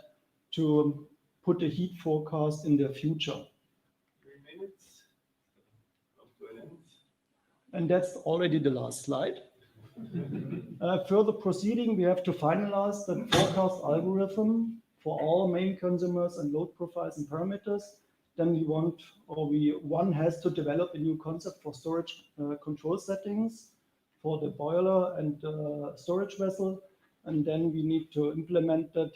to put a heat forecast in the future. 3 minutes. Up to an end. And that's already the last slide. Further proceeding, we have to finalize the forecast algorithm for all main consumers and load profiles and parameters. Then one has to develop a new concept for storage control settings for the boiler and storage vessel. And then we need to implement that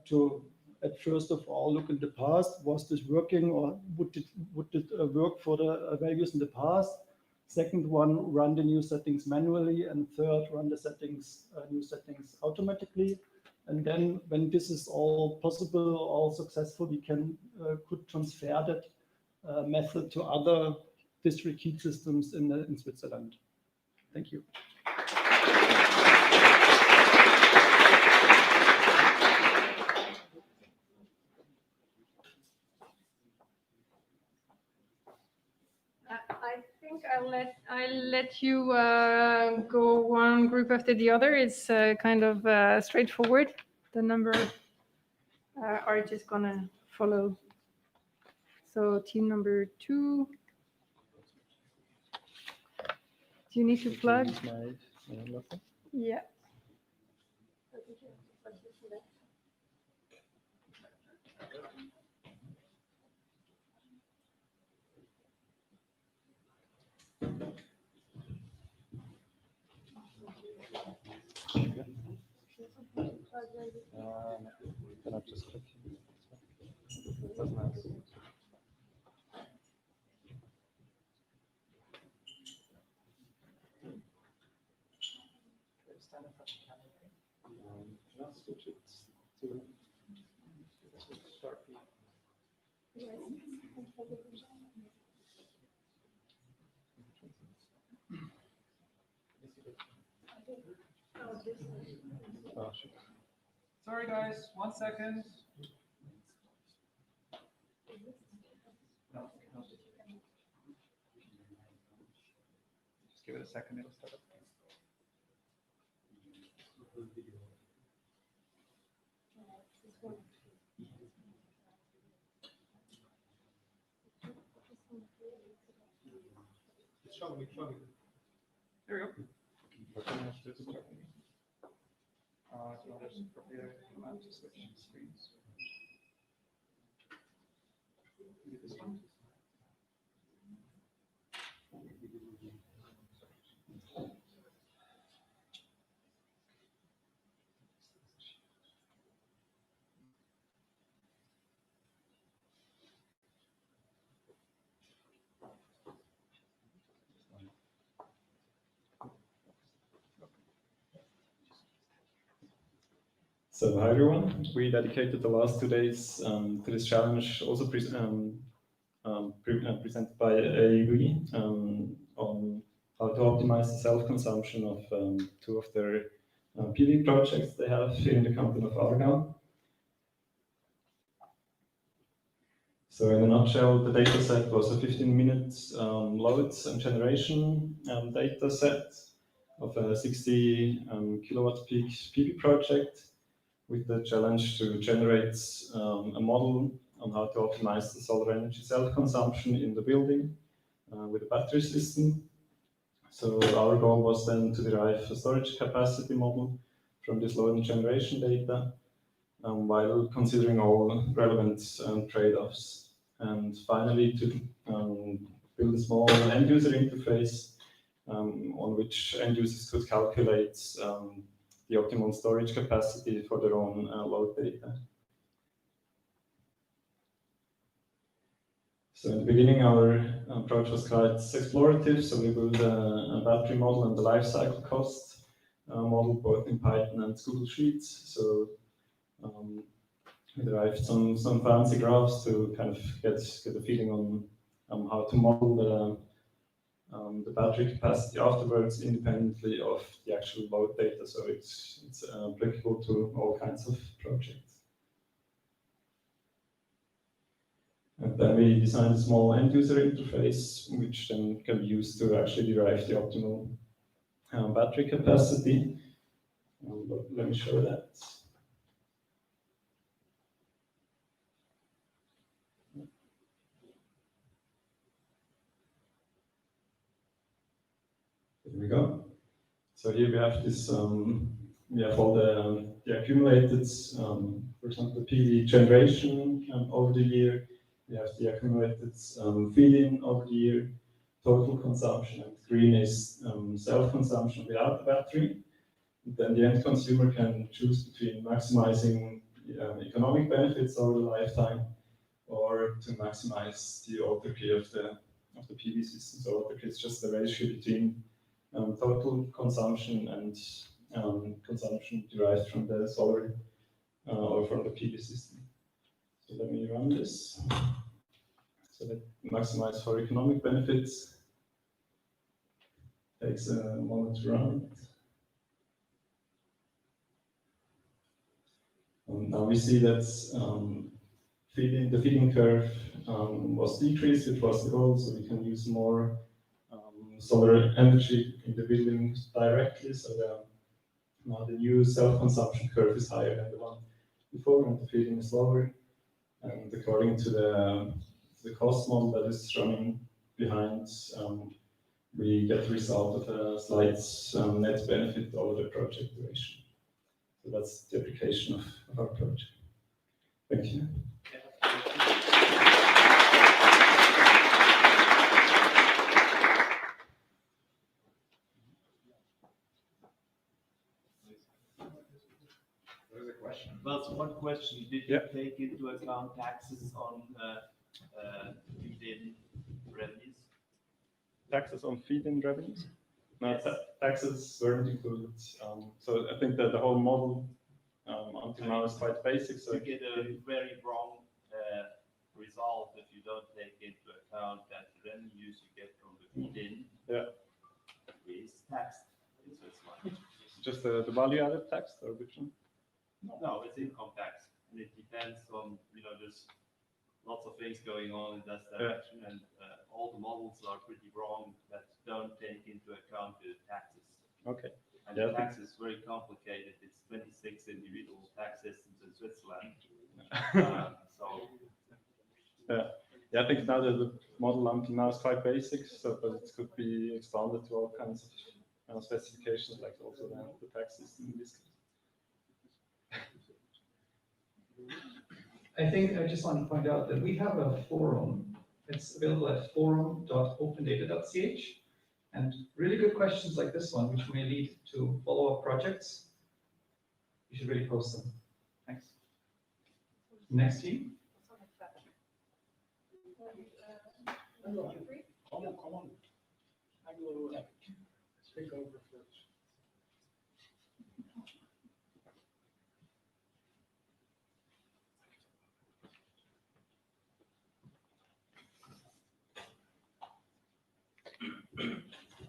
to, at first of all, look in the past. Was this working, or would it work for the values in the past? Second one, run the new settings manually, and third, run the new settings automatically. And then when this is all possible, all successful, we could transfer that method to other district heat systems in Switzerland. Thank you. I think I'll let you go one group after the other. It's kind of straightforward. The number are just gonna follow. So team number 2. Do you need to plug? Yeah. Can I just click? That's nice. Switch it to Sharpie. Oh, shit. Sorry, guys, 1 second. Just give it a second, it'll start up. There we go. No, there's probably a command to switch screens. Maybe this one. So hi everyone, we dedicated the last 2 days to this challenge, also presented by AEG on how to optimize the self-consumption of 2 of their PV projects they have here in the canton of Aargau. So in a nutshell, the data set was a 15-minute loads and generation data set of a 60 kilowatt peak PV project, with the challenge to generate a model on how to optimize the solar energy self-consumption in the building with a battery system. So our goal was then to derive a storage capacity model from this load and generation data, while considering all relevant trade-offs. And finally, to build a small end-user interface on which end users could calculate the optimal storage capacity for their own load data. So in the beginning, our approach was quite explorative. So we built a battery model and the life cycle cost model, both in Python and Google Sheets. So we derived some fancy graphs to kind of get a feeling on how to model the battery capacity afterwards, independently of the actual load data. So it's applicable to all kinds of projects. And then we designed a small end user interface, which then can be used to actually derive the optimal battery capacity. Let me show that. Here we go. So here we have this, we have all the accumulated, for example, PV generation over the year. We have the accumulated feed-in over the year, total consumption, and green is self-consumption without the battery. And then the end consumer can choose between maximizing economic benefits over the lifetime or to maximize the autarky of the PV system. So autarky is just the ratio between total consumption and consumption derived from the solar or from the PV system. So let me run this. So that maximize for economic benefits. Takes a moment to run it. Now we see that the feeding curve was decreased, which was the goal, so we can use more solar energy in the buildings directly. So now the new self-consumption curve is higher than the one before, and the feeding is lower. And according to the cost model that is running behind, we get the result of a slight net benefit over the project duration. So that's the application of our project. Thank you. There's a question. Well, so one question, did you take into account taxes on feed-in revenues? Taxes on feed-in revenues? No, taxes weren't included. So I think that the whole model until now is quite basic. So you get a very wrong result if you don't take into account that the revenues you get from the feed-in is taxed in Switzerland. Just the value-added tax, or which one? No, it's income tax, and it depends on, there's lots of things going on in that direction, and all the models are pretty wrong that don't take into account the taxes. Okay. And the tax is very complicated. It's 26 individual tax systems in Switzerland. I think now the model until now is quite basic, so but it could be expanded to all kinds of specifications, like also the tax system in this case. I think I just want to point out that we have a forum. It's available at forum.opendata.ch, and really good questions like this one, which may lead to follow-up projects. You should really post them. Thanks. Next team. Come on. I will speak over first.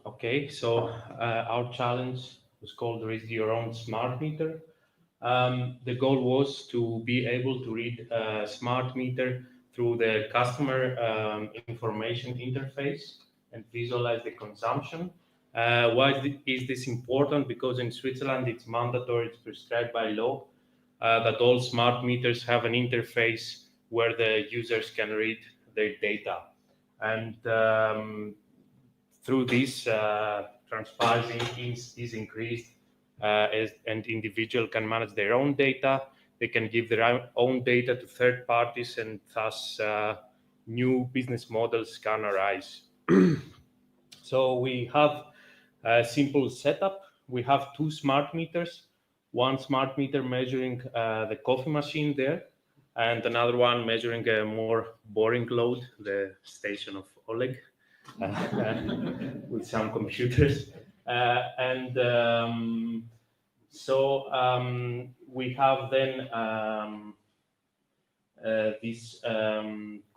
Okay, so our challenge was called Raise Your Own Smart Meter. The goal was to be able to read a smart meter through the customer information interface and visualize the consumption. Why is this important? Because in Switzerland it's mandatory, it's prescribed by law that all smart meters have an interface where the users can read their data. And through this, transparency is increased and individual can manage their own data. They can give their own data to third parties, and thus new business models can arise. So we have a simple setup. We have two smart meters, one smart meter measuring the coffee machine there, and another one measuring a more boring load, the station of Oleg, with some computers. We have then this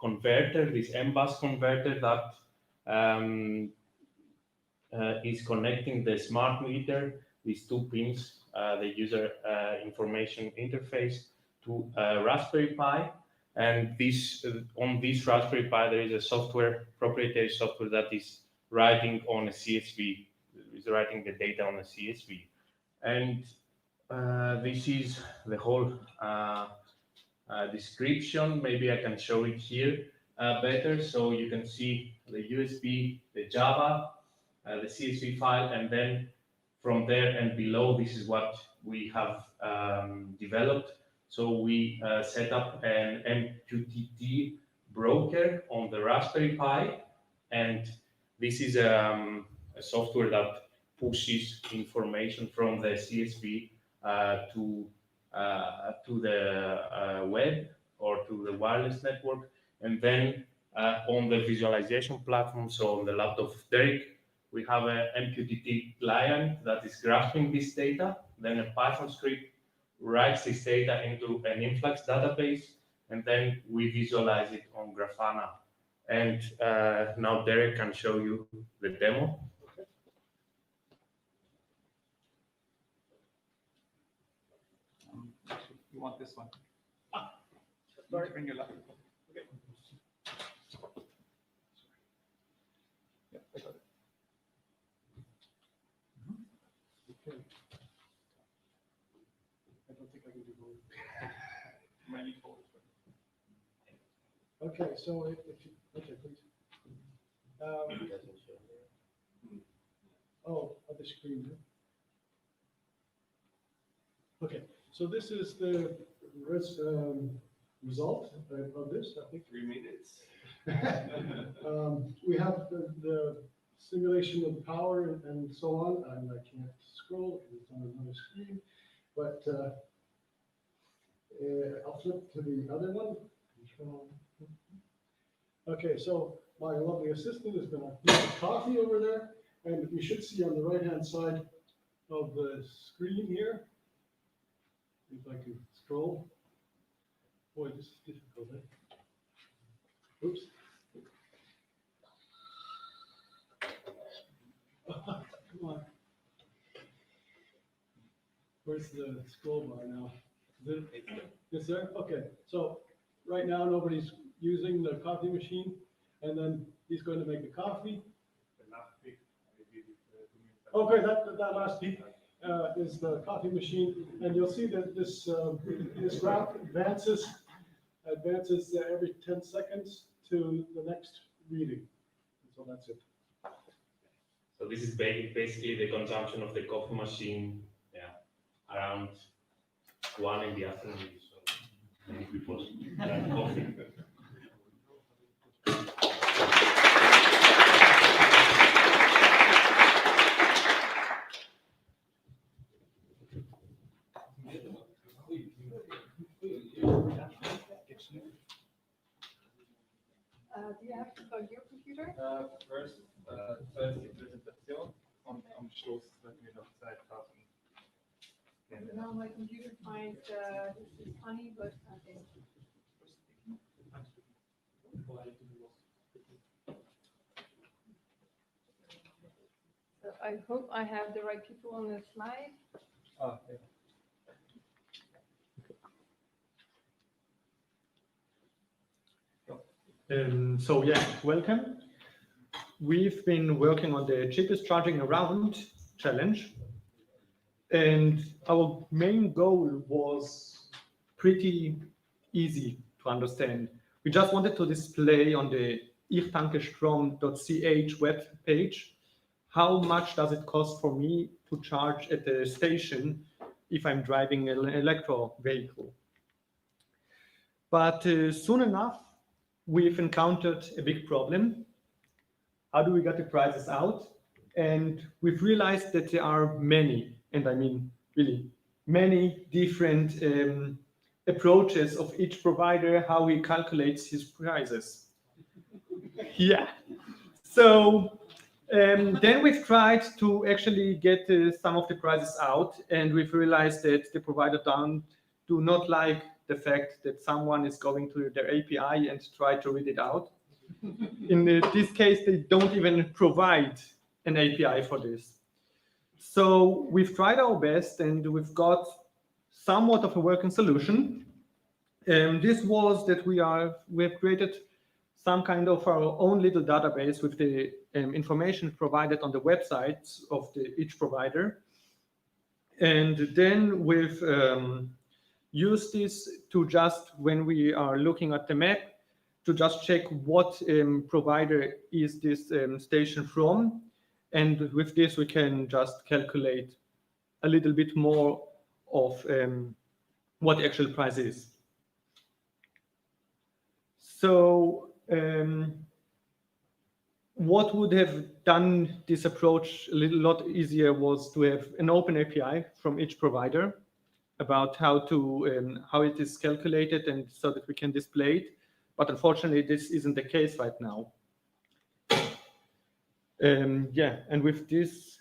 converter, this M-bus converter that is connecting the smart meter, these two pins, the user information interface, to a Raspberry Pi. And this on this Raspberry Pi, there is a software, proprietary software that is writing on a CSV, is writing the data on a CSV. And this is the whole description. Maybe I can show it here better. So you can see the USB, the Java, the CSV file, and then from there and below, this is what we have developed. So we set up an MQTT broker on the Raspberry Pi, and this is a software that pushes information from the CSV to the web or to the wireless network, and then on the visualization platform, so on the laptop of Derek, we have an MQTT client that is grasping this data, then a Python script writes this data into an influx database, and then we visualize it on Grafana. And now Derek can show you the demo. You want this one? Sorry. Bring your laptop. Okay. Yeah, I got it. Okay. I don't think I can do both. Might need both. Okay, so if you, okay, please. Oh, other screen. Okay, so this is the result of this, I think. 3 minutes. We have the simulation of power and so on, and I can't scroll because it's on another screen, but I'll flip to the other one. Control. Okay, so my lovely assistant is going to make coffee over there, and you should see on the right-hand side of the screen here, if I can scroll. Boy, this is difficult, eh? Oops. Come on. Where's the scroll bar now? Is it? It's there? Okay. So right now nobody's using the coffee machine, and then he's going to make the coffee. Okay, that last peak is the coffee machine, and you'll see that this this graph advances every 10 seconds to the next reading. So that's it. So this is basically the consumption of the coffee machine, around 1 in the afternoon. So many people drink coffee. Do you have to plug your computer? First die Präsentation und am Schluss werden wir noch Zeit haben. No, my computer finds this is funny, but okay. So I hope I have the right people on the slide. Ah, ja. So yeah, welcome. We've been working on the cheapest charging around challenge, and our main goal was pretty easy to understand. We just wanted to display on the ichtankestrom.ch web page how much does it cost for me to charge at the station if I'm driving an electro vehicle. But soon enough, we've encountered a big problem. How do we get the prices out? And we've realized that there are many, and I mean really many different approaches of each provider, how he calculates his prices. Yeah. So then we've tried to actually get some of the prices out, and we've realized that the provider do not like the fact that someone is going to their API and try to read it out. In this case, they don't even provide an API for this. So we've tried our best, and we've got somewhat of a working solution. This was that we have created some kind of our own little database with the information provided on the websites of each provider. And then we've used this to just, when we are looking at the map, to just check what provider is this station from. And with this, we can just calculate a little bit more of what the actual price is. So what would have done this approach a lot easier was to have an open API from each provider about how it is calculated, and so that we can display it. But unfortunately, this isn't the case right now. Yeah, and with this,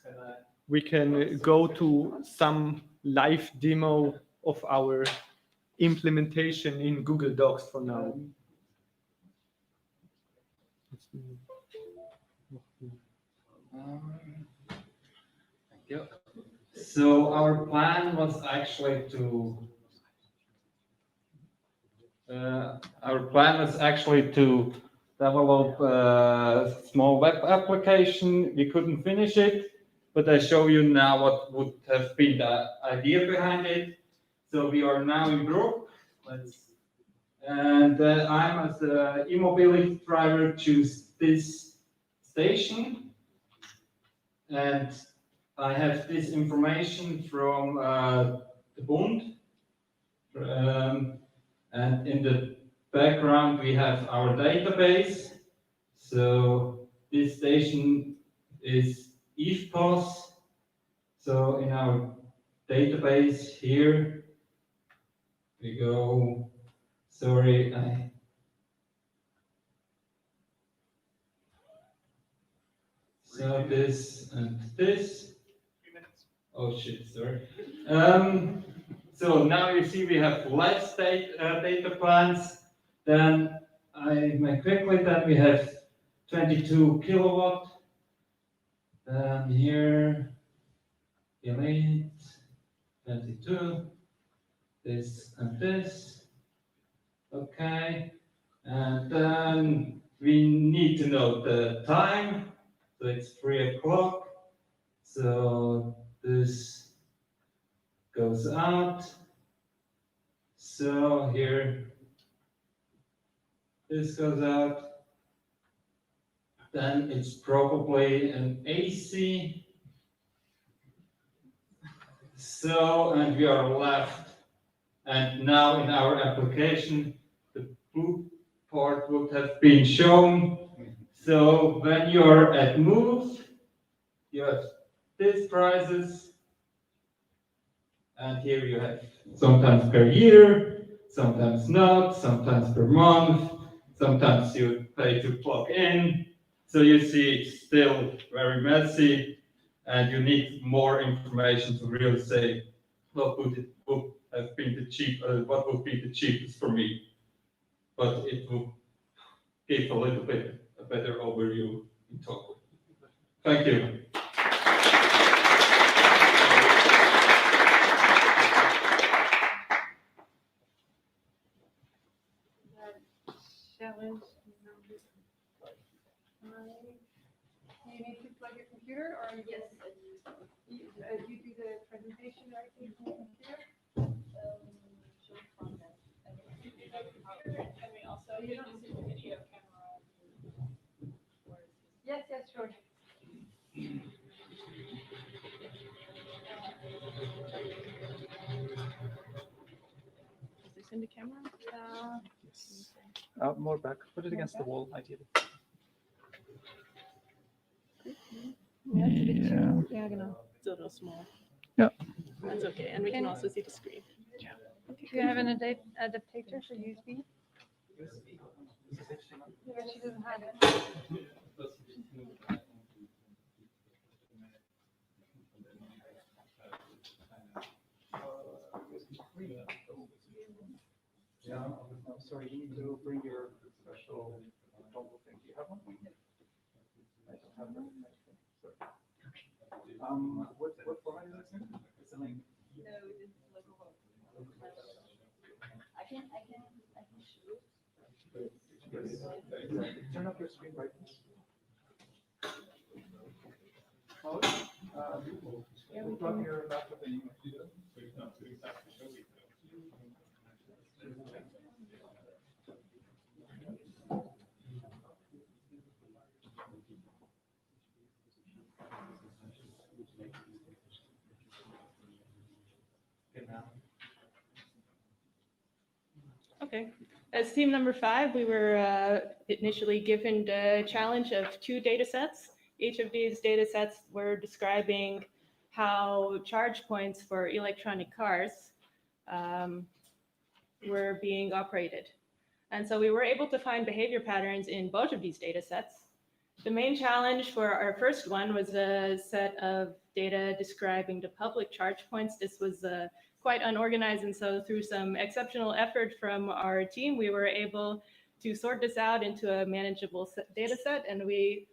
we can go to some live demo of our implementation in Google Docs for now. Thank you. So our plan was actually to develop a small web application. We couldn't finish it, but I show you now what would have been the idea behind it. So we are now in Brugg, and I'm as an e-mobility driver choose this station, and I have this information from the Bund, and in the background we have our database. So this station is EFPOS. So in our database here we go. Sorry, so this and this. Oh shit, sorry. So now you see we have less data plans. Then I make quickly that we have 22 kilowatt. Then here, delete 22. This and this. Okay. And then we need to know the time. So it's 3 o'clock. So this goes out. So here, this goes out. Then it's probably an AC. So, and we are left. And now in our application, the blue part would have been shown. So when you're at move, you have these prices. And here you have sometimes per year, sometimes not, sometimes per month, sometimes you pay to plug in. So you see it's still very messy, and you need more information to really say what would have been what would be the cheapest for me. But it will give a little bit a better overview in total. Thank you. Challenge number 5. Do you need to plug your computer, or yes, you do the presentation directly from the computer? And we also use the video camera. Yes, sure. Is this in the camera? Yes. More back. Put it against the wall, ideally. Yeah, it's a bit Yeah. too, yeah, genau. It's a little small. Yeah. That's okay, and we can also see the screen. Yeah. Okay. Do you have an adapter for USB? Yeah, she doesn't have it. Yeah. I'm sorry, you need to bring your special dongle thing. Do you have one? I don't have that. Sorry. What format is this in? It's a link. No, it's local. I can Turn up your screen brightness. Plug your laptop in. Okay. As team number 5, we were initially given the challenge of 2 data sets. Each of these data sets were describing how charge points for electronic cars were being operated. And so we were able to find behavior patterns in both of these data sets. The main challenge for our first one was a set of data describing the public charge points. This was quite unorganized, and so through some exceptional effort from our team, we were able to sort this out into a manageable data set, and we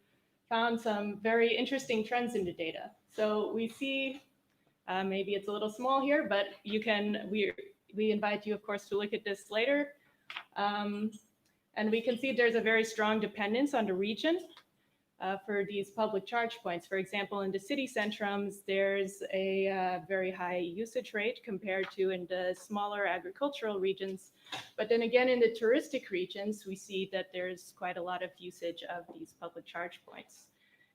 found some very interesting trends in the data. So we see, maybe it's a little small here, but you can, we invite you, of course, to look at this later. And we can see there's a very strong dependence on the region for these public charge points. For example, in the city centrums, there's a very high usage rate compared to in the smaller agricultural regions. But then again, in the touristic regions, we see that there's quite a lot of usage of these public charge points.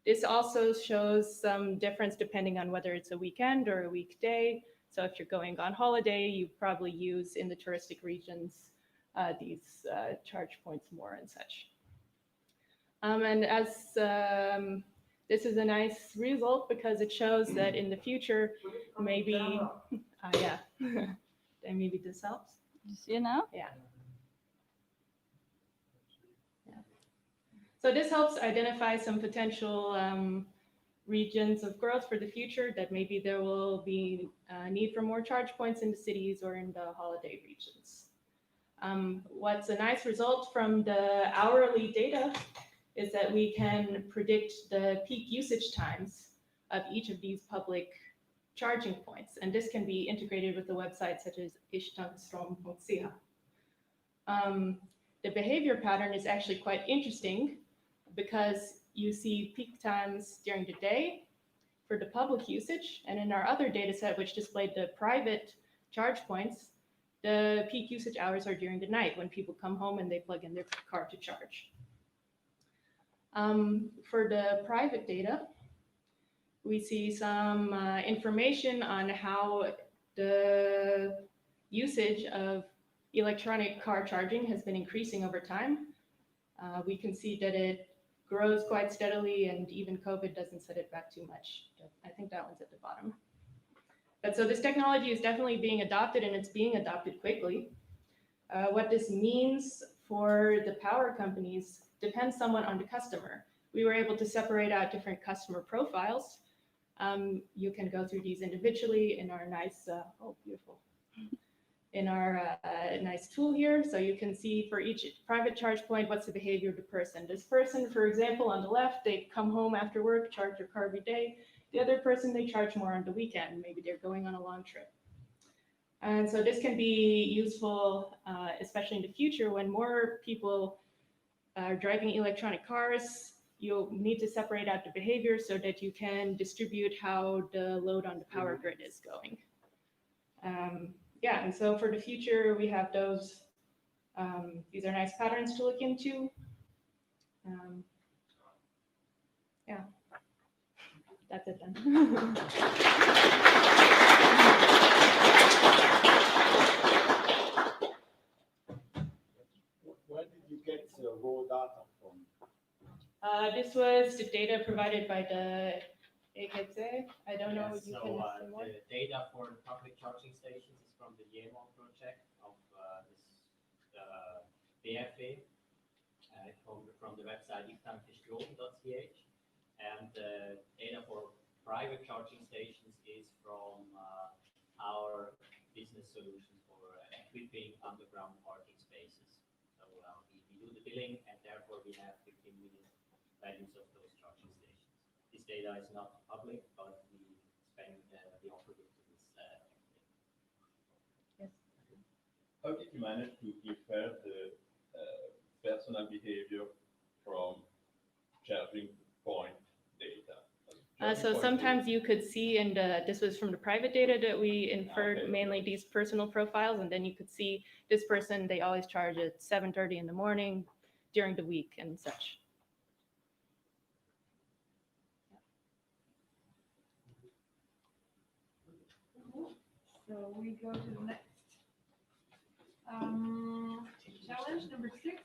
This also shows some difference depending on whether it's a weekend or a weekday. So if you're going on holiday, you probably use in the touristic regions these charge points more and such. And as this is a nice result because it shows that in the future, maybe, yeah, maybe this helps. You see it now? Yeah. Yeah. So this helps identify some potential regions of growth for the future, that maybe there will be a need for more charge points in the cities or in the holiday regions. What's a nice result from the hourly data is that we can predict the peak usage times of each of these public charging points. And this can be integrated with the website such as ishtankstrom.ch. The behavior pattern is actually quite interesting because you see peak times during the day for the public usage. And in our other data set, which displayed the private charge points, the peak usage hours are during the night when people come home and they plug in their car to charge. For the private data, we see some information on how the usage of electronic car charging has been increasing over time. We can see that it grows quite steadily, and even COVID doesn't set it back too much. I think that one's at the bottom. But so this technology is definitely being adopted, and it's being adopted quickly. What this means for the power companies depends somewhat on the customer. We were able to separate out different customer profiles. You can go through these individually in our nice, oh, beautiful, in our nice tool here. So you can see for each private charge point, what's the behavior of the person. This person, for example, on the left, they come home after work, charge their car every day. The other person, they charge more on the weekend. Maybe they're going on a long trip. And so this can be useful, especially in the future when more people are driving electronic cars. You'll need to separate out the behavior so that you can distribute how the load on the power grid is going. Yeah, and so for the future, we have those. These are nice patterns to look into. Yeah, that's it then. Where did you get the raw data from? This was the data provided by the EGZ. I don't know if you can say more. The data for the public charging stations is from the YEMO project of this BFE from the website Hightech.ch, and the data for private charging stations is from our business solutions for equipping underground parking spaces. So we do the billing, and therefore we have 15 million values of those charging stations. This data is not public, but we offer it to this. Yes. How did you manage to infer the personal behavior from charging point data? So sometimes you could see, and this was from the private data that we inferred, Okay. mainly these personal profiles, and then you could see this person, they always charge at 7:30 in the morning during the week and such. So we go to the next challenge, number 6.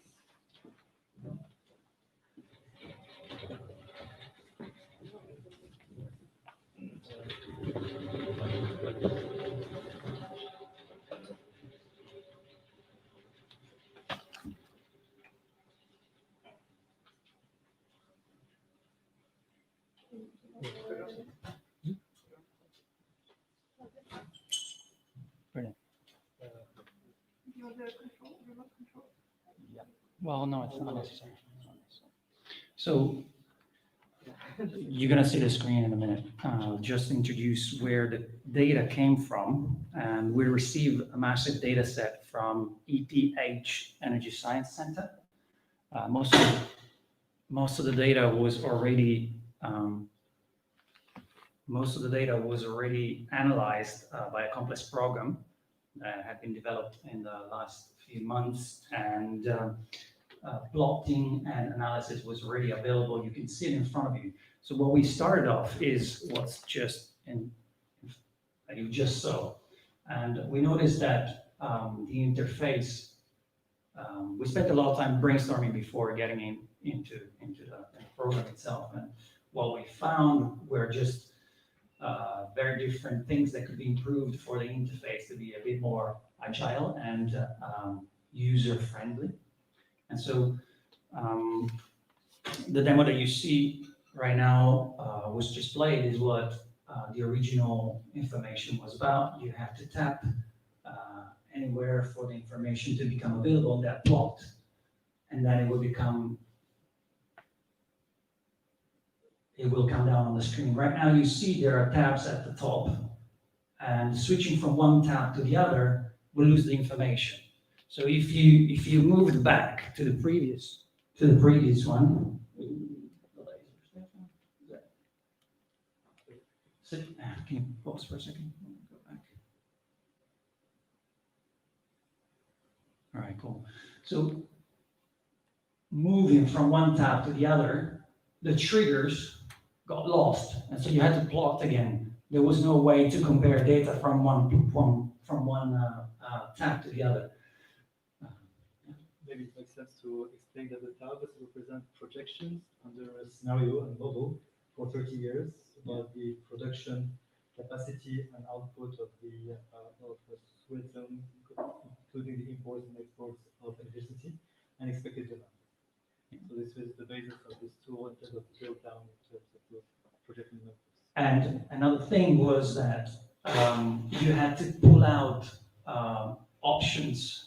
Brilliant. You want the control, remote control? Well, no, it's not necessary. So you're going to see the screen in a minute. Just introduce where the data came from. And we received a massive data set from ETH Energy Science Center. Most of the data was already analyzed by a complex program that had been developed in the last few months, and plotting and analysis was already available. You can see it in front of you. So what we started off is what's just that you just saw, and we noticed that the interface. We spent a lot of time brainstorming before getting into the program itself, and what we found were just very different things that could be improved for the interface to be a bit more agile and user-friendly. And so the demo that you see right now was just played is what the original information was about. You have to tap anywhere for the information to become available in that plot, and then it will come down on the screen. Right now you see there are tabs at the top, and switching from one tab to the other will lose the information. So if you move it back to the previous one, can you pause for a second? Go back. All right, cool. So moving from one tab to the other, the triggers got lost, and so you had to plot again. There was no way to compare data from one tab to the other. Maybe it makes sense to explain that the tables represent projections under a scenario and model for 30 years about the production capacity and output of the Swiss zone, including the imports and exports of electricity and expected demand. So this is the basis of this tool in terms of drill down in terms of the projecting numbers. And another thing was that you had to pull out options,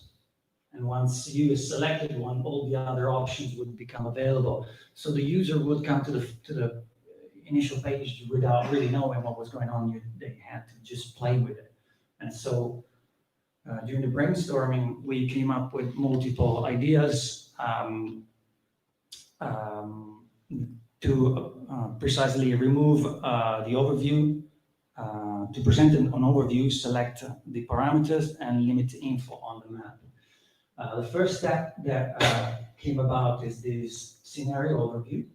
and once you selected one, all the other options would become available. So the user would come to the initial page without really knowing what was going on. They had to just play with it. And so during the brainstorming, we came up with multiple ideas to precisely remove the overview, to present an overview, select the parameters, and limit the info on the map. The first step that came about is this scenario overview,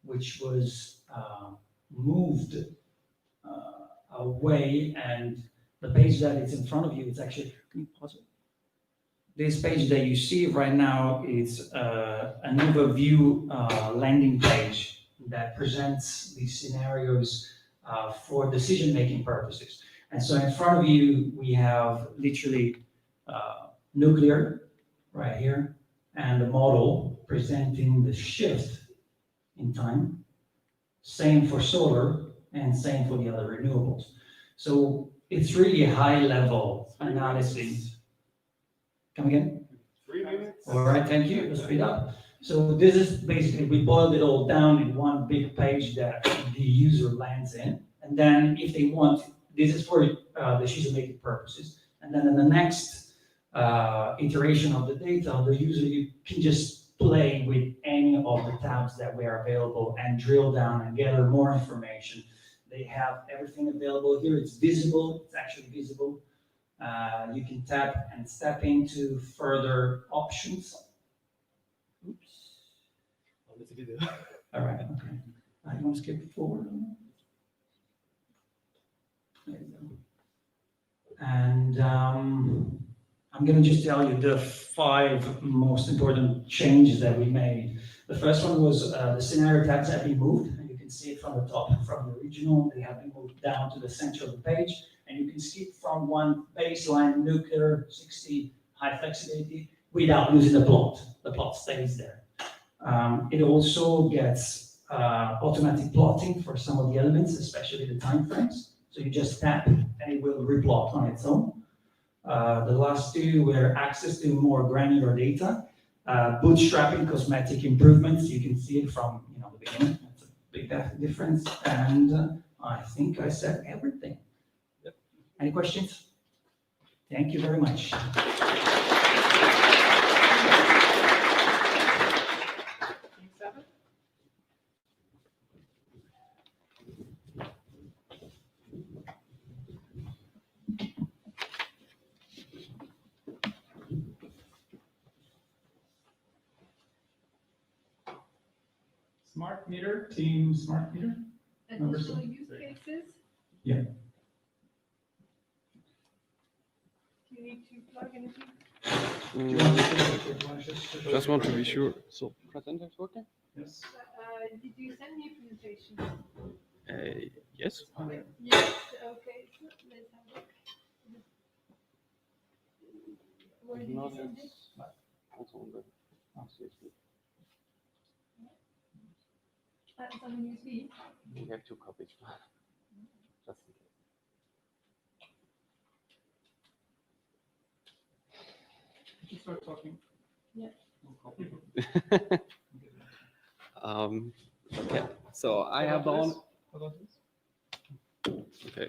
which was moved away, and the page that is in front of you, it's actually, can you pause it? This page that you see right now is an overview landing page that presents these scenarios for decision-making purposes. And so in front of you, we have literally nuclear right here, and a model presenting the shift in time. Same for solar, and same for the other renewables. So it's really a high-level analysis. Come again? 3 minutes. All right, thank you. Let's speed up. So this is basically, we boiled it all down in one big page that the user lands in. And then if they want, this is for decision-making purposes. And then in the next iteration of the data, the user, you can just play with any of the tabs that were available and drill down and gather more information. They have everything available here. It's visible. It's actually visible. You can tap and step into further options. Oops. Oh, it's a video. All right. Okay. I want to skip it forward. There you go. And I'm going to just tell you the 5 most important changes that we made. The first one was the scenario tabs have been moved, and you can see it from the top, from the original. They have been moved down to the center of the page, and you can skip from one baseline nuclear 60 high flexibility without losing the plot. The plot stays there. It also gets automatic plotting for some of the elements, especially the timeframes. So you just tap, and it will replot on its own. The last 2 were access to more granular data, bootstrapping cosmetic improvements. You can see it from the beginning. That's a big difference. And I think I said everything. Yep. Any questions? Thank you very much. Smart meter, team smart meter. Additional use cases? Yeah. Do you need to plug anything? Just want to be sure. So, presenter is working? Yes. Did you send me a presentation? Yes. Yes, okay. So let's have a look. Where did you send it? Also on the CSV. It's on the USB. We have 2 copies. Just in case. You start talking. Yeah. Okay. So I have the honor. Okay.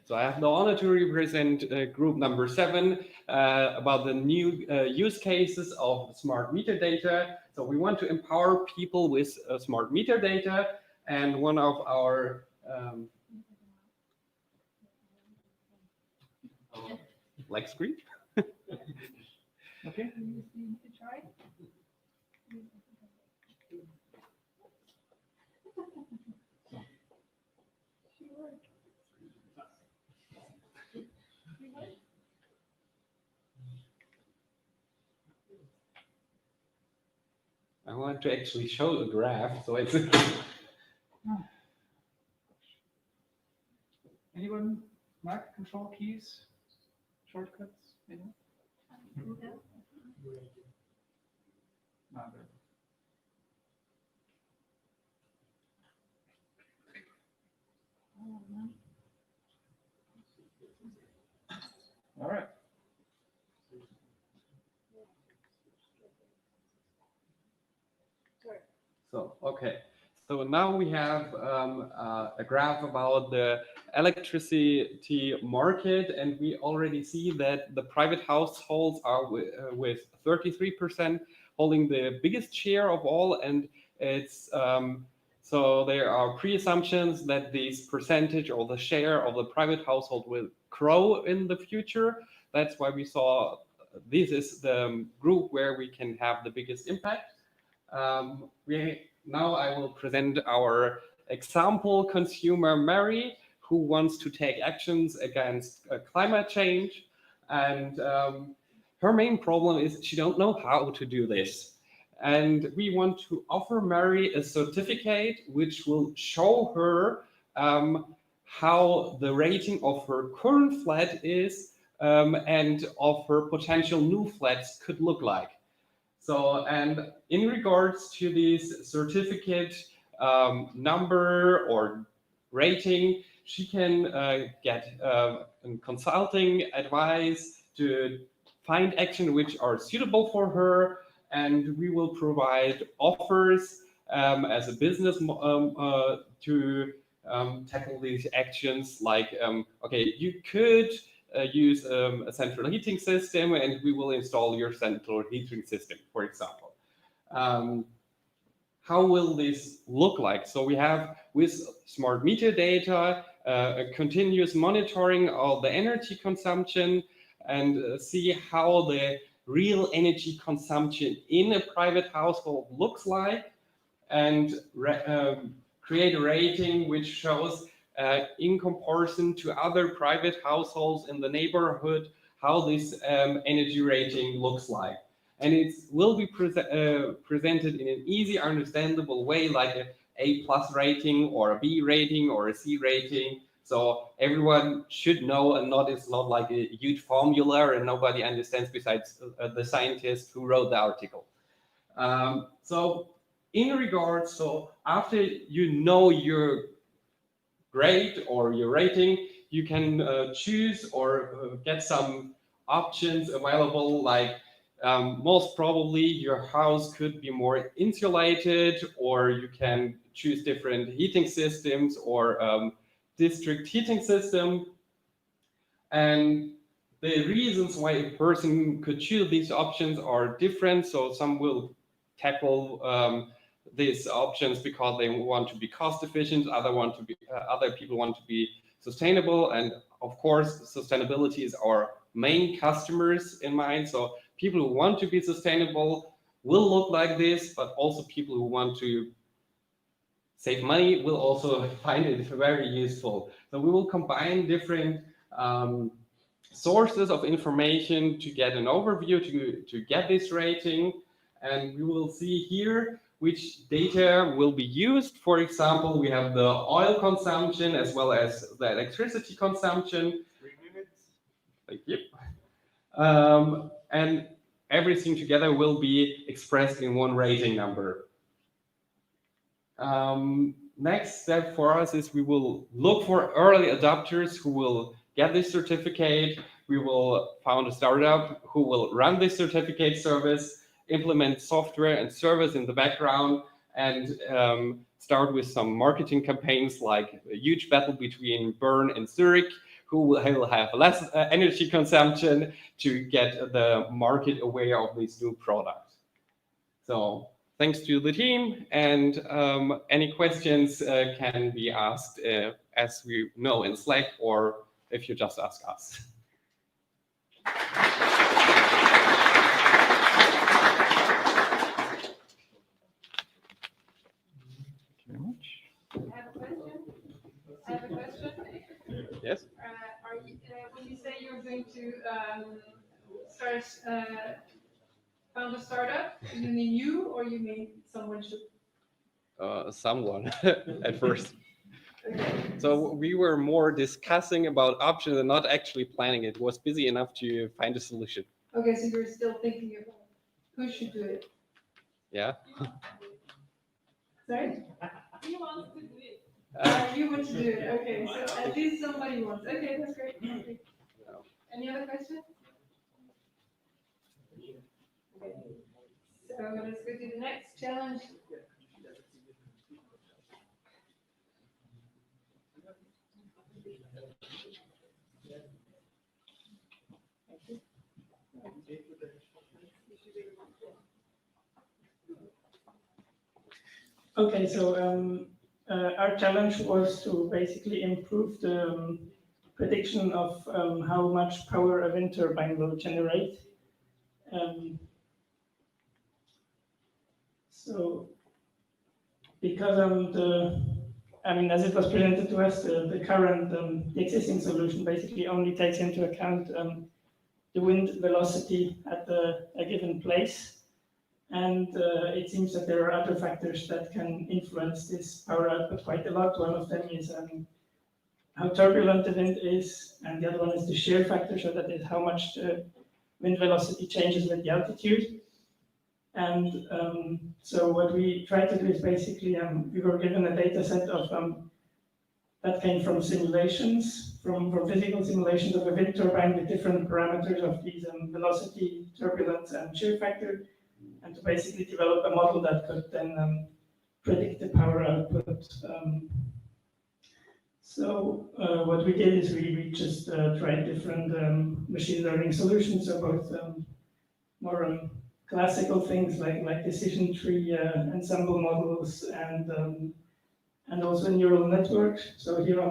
So I have the honor to represent group number 7 about the new use cases of smart meter data. So we want to empower people with smart meter data, and one of our like screen. Okay. You need to try. I want to actually show a graph, so it's. Anyone? Mac control keys, shortcuts. Anyone? Not there. All right. So, okay. So now we have a graph about the electricity market, and we already see that the private households are with 33% holding the biggest share of all, and it's so there are pre-assumptions that this percentage or the share of the private household will grow in the future. That's why we saw this is the group where we can have the biggest impact. Now I will present our example consumer, Mary, who wants to take actions against climate change. And her main problem is she don't know how to do this. And we want to offer Mary a certificate which will show her how the rating of her current flat is and of her potential new flats could look like. So, and in regards to this certificate number or rating, she can get consulting advice to find action which are suitable for her, and we will provide offers as a business to tackle these actions. Like, okay, you could use a central heating system, and we will install your central heating system, for example. how will this look like? So we have with smart meter data, a continuous monitoring of the energy consumption and see how the real energy consumption in a private household looks like, and create a rating which shows in comparison to other private households in the neighborhood how this energy rating looks like. And it will be presented in an easy, understandable way, like a A+ rating or a B rating or a C rating. So everyone should know, and it's not like a huge formula and nobody understands besides the scientist who wrote the article. So in regards, so after you know your grade or your rating, you can choose or get some options available, like most probably your house could be more insulated, or you can choose different heating systems or district heating system. And the reasons why a person could choose these options are different. So some will tackle these options because they want to be cost efficient, other people want to be sustainable, and of course sustainability is our main customers in mind. So people who want to be sustainable will look like this, but also people who want to save money will also find it very useful. So we will combine different sources of information to get an overview, to get this rating. And we will see here which data will be used. For example, we have the oil consumption as well as the electricity consumption. 3 minutes. Thank you. And everything together will be expressed in one rating number. Next step for us is we will look for early adopters who will get this certificate. We will found a startup who will run this certificate service, implement software and service in the background, and start with some marketing campaigns, like a huge battle between Bern and Zurich, who will have less energy consumption, to get the market aware of this new product. So thanks to the team, and any questions can be asked as we know in Slack, or if you just ask us. I have a question. Yes? When you say you're going to start found a startup, you mean you, or you mean someone should? Someone at first. So we were more discussing about options and not actually planning it. Was busy enough to find a solution. Okay, so you're still thinking about who should do it. Yeah. Sorry? He wants to do it. You want to do it. Okay, so at least somebody wants. Okay, that's great. Okay. Any other questions? Okay. So let's go to the next challenge. Okay, so our challenge was to basically improve the prediction of how much power a wind turbine will generate. So, because as it was presented to us, the current, the existing solution basically only takes into account the wind velocity at a given place. And it seems that there are other factors that can influence this power output quite a lot. One of them is how turbulent the wind is, and the other one is the shear factor, so that is how much the wind velocity changes with the altitude. And so what we tried to do is basically, we were given a data set of that came from simulations, from physical simulations of a wind turbine with different parameters of these velocity, turbulence, and shear factor, and to basically develop a model that could then predict the power output. So what we did is we just tried different machine learning solutions, so both more classical things like decision tree ensemble models and also neural networks. So here on